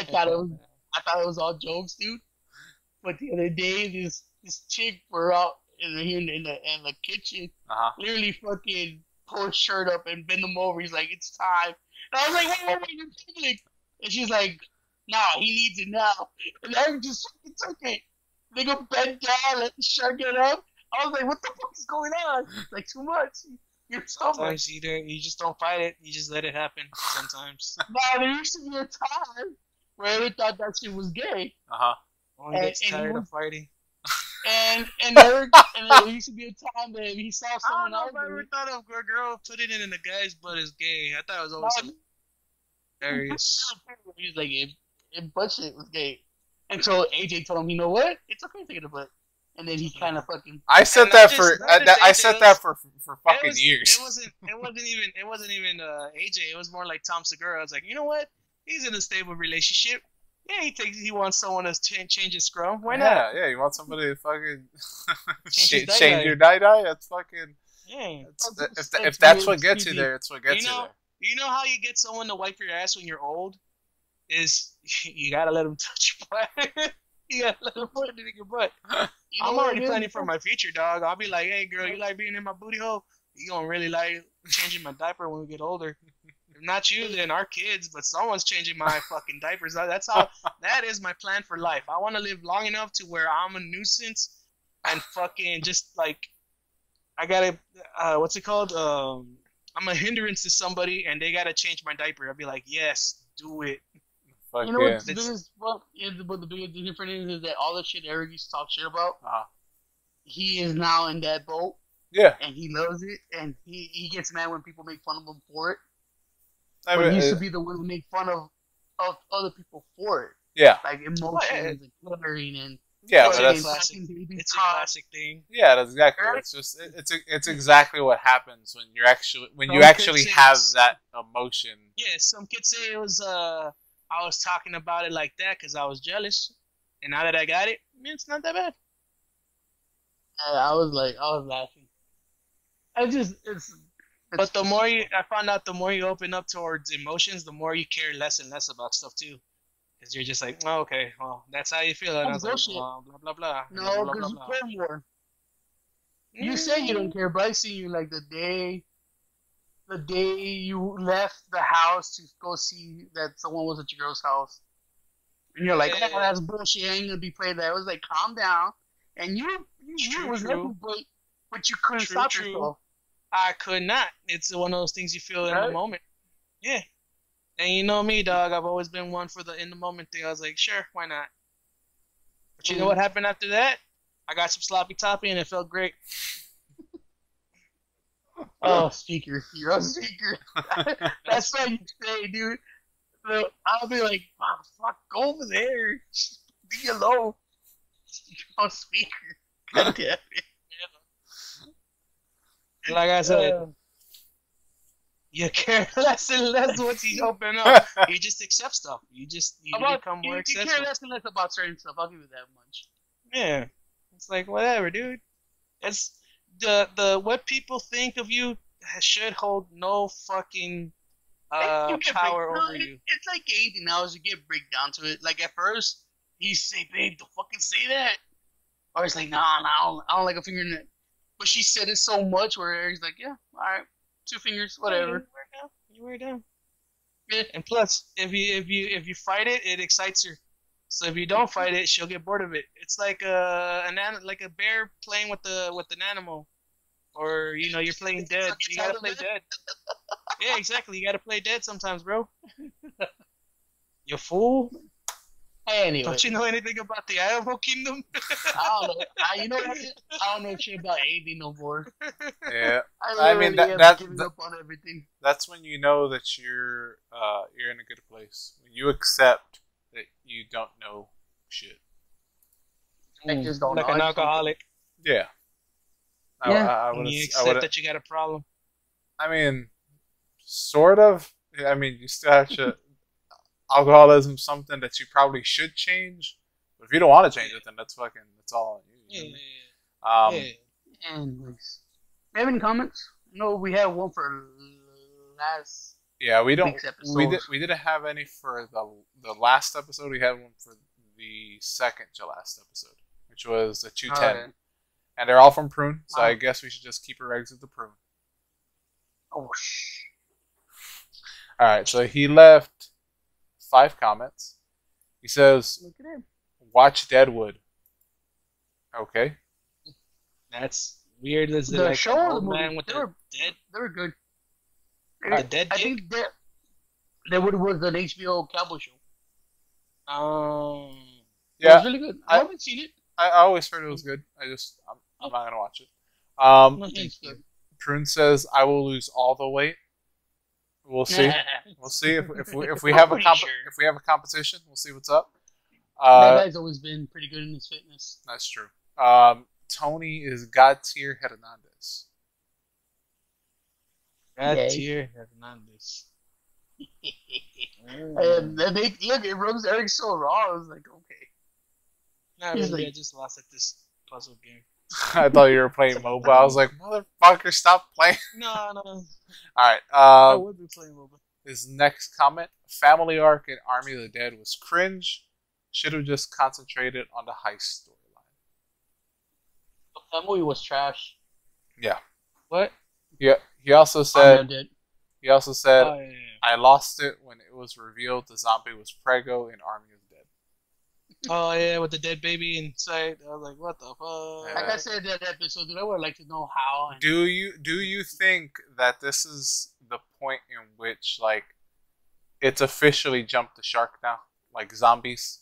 thought it was all jokes, dude. But the other day, this chick were out in the kitchen, literally fucking pull his shirt up and bend him over. He's like, "It's time." And I was like, "Wait, you're public." And she's like, "Nah, he needs it now." And I just fucking took it. They go bend down, let the shirt get up. I was like, "What the fuck is going on?" Like, too much. You're so sometimes you just don't fight it. You just let it happen. Sometimes. Nah, there used to be a time where they thought that shit was gay. One gets tired of fighting. And there used to be a time that he saw someone else. I never thought of a girl putting it in a guy's butt as gay. I thought it was always hilarious. He was like, if butt shit was gay. And so AJ told him, "You know what? It's okay to take it a butt." And then he kind of fucking. I said that for fucking years. It wasn't even AJ. It was more like Tom Segura. I was like, you know what? He's in a stable relationship. Yeah, he wants someone to change his scrum. Why not? Yeah, you want somebody to fucking change your die. That's fucking. Yeah. If that's what gets you there, it's what gets you there. You know how you get someone to wipe your ass when you're old? Is you gotta let them touch your butt. You gotta let them put it in your butt. I'm already planning for my future, dog. I'll be like, "Hey, girl, you like being in my booty hole? You gonna really like changing my diaper when we get older? If not you, then our kids. But someone's changing my fucking diapers. That is my plan for life. I want to live long enough to where I'm a nuisance and fucking just like I gotta what's it called? I'm a hindrance to somebody, and they gotta change my diaper. I'll be like, yes, do it." You know what the biggest difference is that all the shit Eric used to talk shit about, he is now in that boat. Yeah. And he loves it, and he gets mad when people make fun of him for it. But he used to be the one who made fun of other people for it. Yeah. Like emotions and glittering and. Yeah, but that's it's a classic thing. Yeah, that's exactly. It's just it's exactly what happens when you actually have that emotion. Yeah, some kids say it was I was talking about it like that because I was jealous, and now that I got it, it's not that bad. I was laughing. But I found out the more you open up towards emotions, the more you care less and less about stuff too. Because you're just like, "Oh, okay, well, that's how you feel." And I was like, "Blah, blah, blah." No, because you care more. You say you don't care, but I see you like the day you left the house to go see that someone was at your girl's house. And you're like, "Oh, that's bullshit. I ain't gonna be playing that." I was like, "Calm down." And you was nothing, but you couldn't stop yourself. I could not. It's one of those things you feel in the moment. Yeah. And you know me, dog. I've always been one for the in the moment thing. I was like, sure, why not? But you know what happened after that? I got some sloppy toppy and it felt great. Oh, speaker. You're a speaker. That's what you say, dude. So I'll be like, "Oh, fuck, go over there. Be alone." On speaker. God damn it. Like I said, you care less and less once you open up. You just accept stuff. You become more accepting. You care less and less about certain stuff. I'll give you that much. Yeah. It's like, whatever, dude. It's the what people think of you should hold no fucking power over you. It's like anything now as you get break down to it. Like at first, he say, "Babe, don't fucking say that." Or it's like, nah, I don't like a finger in it. But she said it so much where he's like, "Yeah, all right, 2 fingers, whatever." You wear it down. Yeah. And plus, if you fight it, it excites her. So if you don't fight it, she'll get bored of it. It's like like a bear playing with an animal, or you're playing dead. You gotta play dead. Yeah, exactly. You gotta play dead sometimes, bro. You fool! Anyway, Don't you know anything about the animal kingdom? I don't know. I don't know shit about anything no more. Yeah, I mean giving up on everything. That's when you know that you're in a good place. When you accept that you don't know shit. I just don't like know. an alcoholic. Yeah. Yeah. And you accept that you got a problem. I mean, sort of. I mean, you still have to. Alcoholism is something that you probably should change. But if you don't want to change it, then that's all on you. Anyways, we have any comments? No, we have one for last. Yeah, we don't. Episodes. We didn't have any for the last episode. We had one for the second to last episode, which was the 210, Right. and they're all from Prune. So I guess we should just keep our eggs at the Prune. Oh All right, so he left 5 comments. He says, Look at him. "Watch Deadwood." Okay. That's weird. Is it The like show an or the old movie? man with the dead? They were good. The dead I dick? think that was an HBO cowboy show. It Yeah, was really good. I haven't seen it. I always heard it was good. I'm not gonna watch it. It's good. Prune says, "I will lose all the weight." We'll see. We'll see if we have a if we have a competition. We'll see what's up. That guy's always been pretty good in his fitness. That's true. Tony is God tier Hernandez. God tier Hernandez. And then look, it rubs Eric so raw. I was like, okay. Not really. I just lost at this puzzle game. I thought you were playing mobile. I was like, motherfucker, stop playing. No. All right. I would be playing mobile. His next comment: Family arc in Army of the Dead was cringe. Should have just concentrated on the heist storyline. That movie was trash. Yeah. What? Yeah. He also said. Oh, Oh, I lost it when it was revealed the zombie was Prego in Army of the Dead. Oh yeah, with the dead baby inside. I was like, what the fuck? Like I said that episode, I would like to know how. Do you think that this is the point in which like it's officially jumped the shark now, like zombies?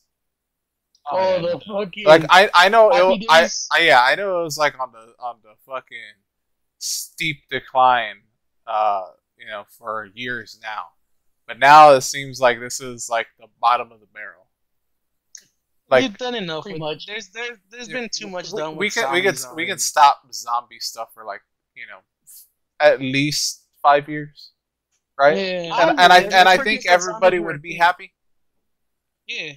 The fucking like I know I know it was like on the fucking steep decline, for years now, but now it seems like this is like the bottom of the barrel. Like you've done enough. Pretty much. There's been too much done. We can stop zombie stuff for like at least 5 years, right? Yeah. And I think everybody would be happy. Yeah.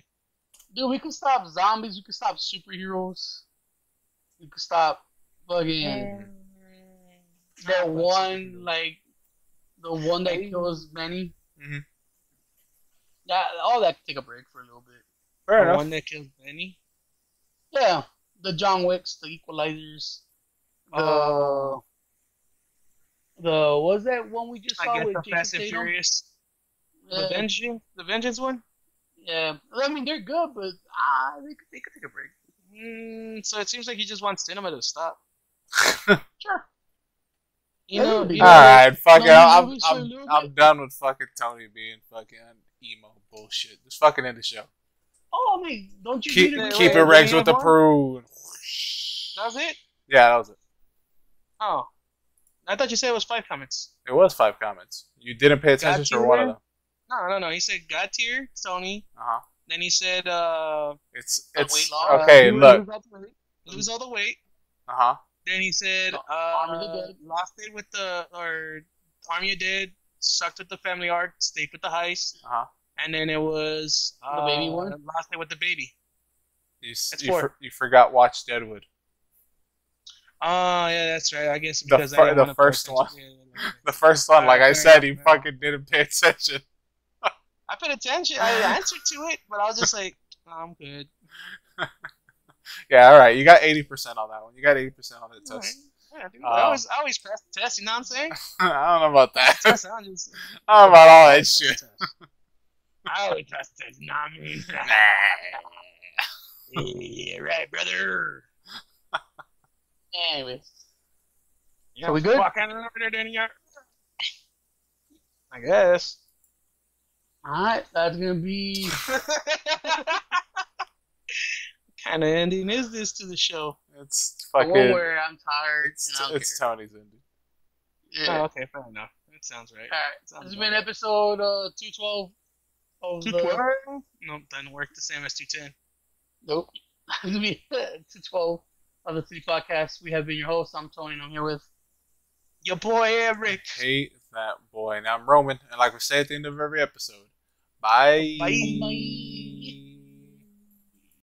Dude, we could stop zombies. We could stop superheroes. We could stop fucking that one, like the one that kills many. Mm-hmm. Yeah, all that could take a break for a little bit. Fair enough. One that kills many. Yeah, the John Wicks, the Equalizers. The was that one we just saw I guess with the Jason Fast and Statham? Furious. The Vengeance one. Yeah, I mean they're good, but they could take a break. So it seems like he just wants cinema to stop. Sure. All right, fuck it. I'm done with fucking Tony being fucking emo bullshit. Just fucking end the show. Oh, I mean, don't you keep it Rex with the Prune? That was it? Yeah, that was it. Oh, I thought you said it was 5 comments. It was 5 comments. You didn't pay attention to one of them. No. He said God tier, Tony. Then he said it's okay. Look, lose all the weight. Then he said Army of the Dead. lost it with Army of Dead, sucked with the family arc, stayed with the heist. And then it was the baby one. Lost it with the baby. You forgot Watch Deadwood. Oh yeah, that's right. I guess because the first one. The first one, like I said, he fucking didn't pay attention. I paid attention. I answered to it, but I was just like, I'm good. Yeah, all right. You got 80% on that one. You got 80% on the test. Yeah, dude, I always pass the test. You know what I'm saying? I don't know about that. Test, I don't just. I don't know about all that shit. I always pass the test. You know what I mean? Yeah, right, brother. Anyway, Yeah, so we good? I guess. Alright, that's gonna be. What kind of ending is this to the show? It's One fucking. where I'm tired. It's Tony's ending. Yeah. Oh, okay, fair enough. That sounds right. Alright, Sounds this has about been right. episode 212 of the. 212? Nope, doesn't work the same as 210. Nope. This will be 212 of the City Podcast. We have been your host. I'm Tony, and I'm here with. Your boy Eric. Hate that boy. Now I'm Roman, and like we say at the end of every episode, bye. Bye.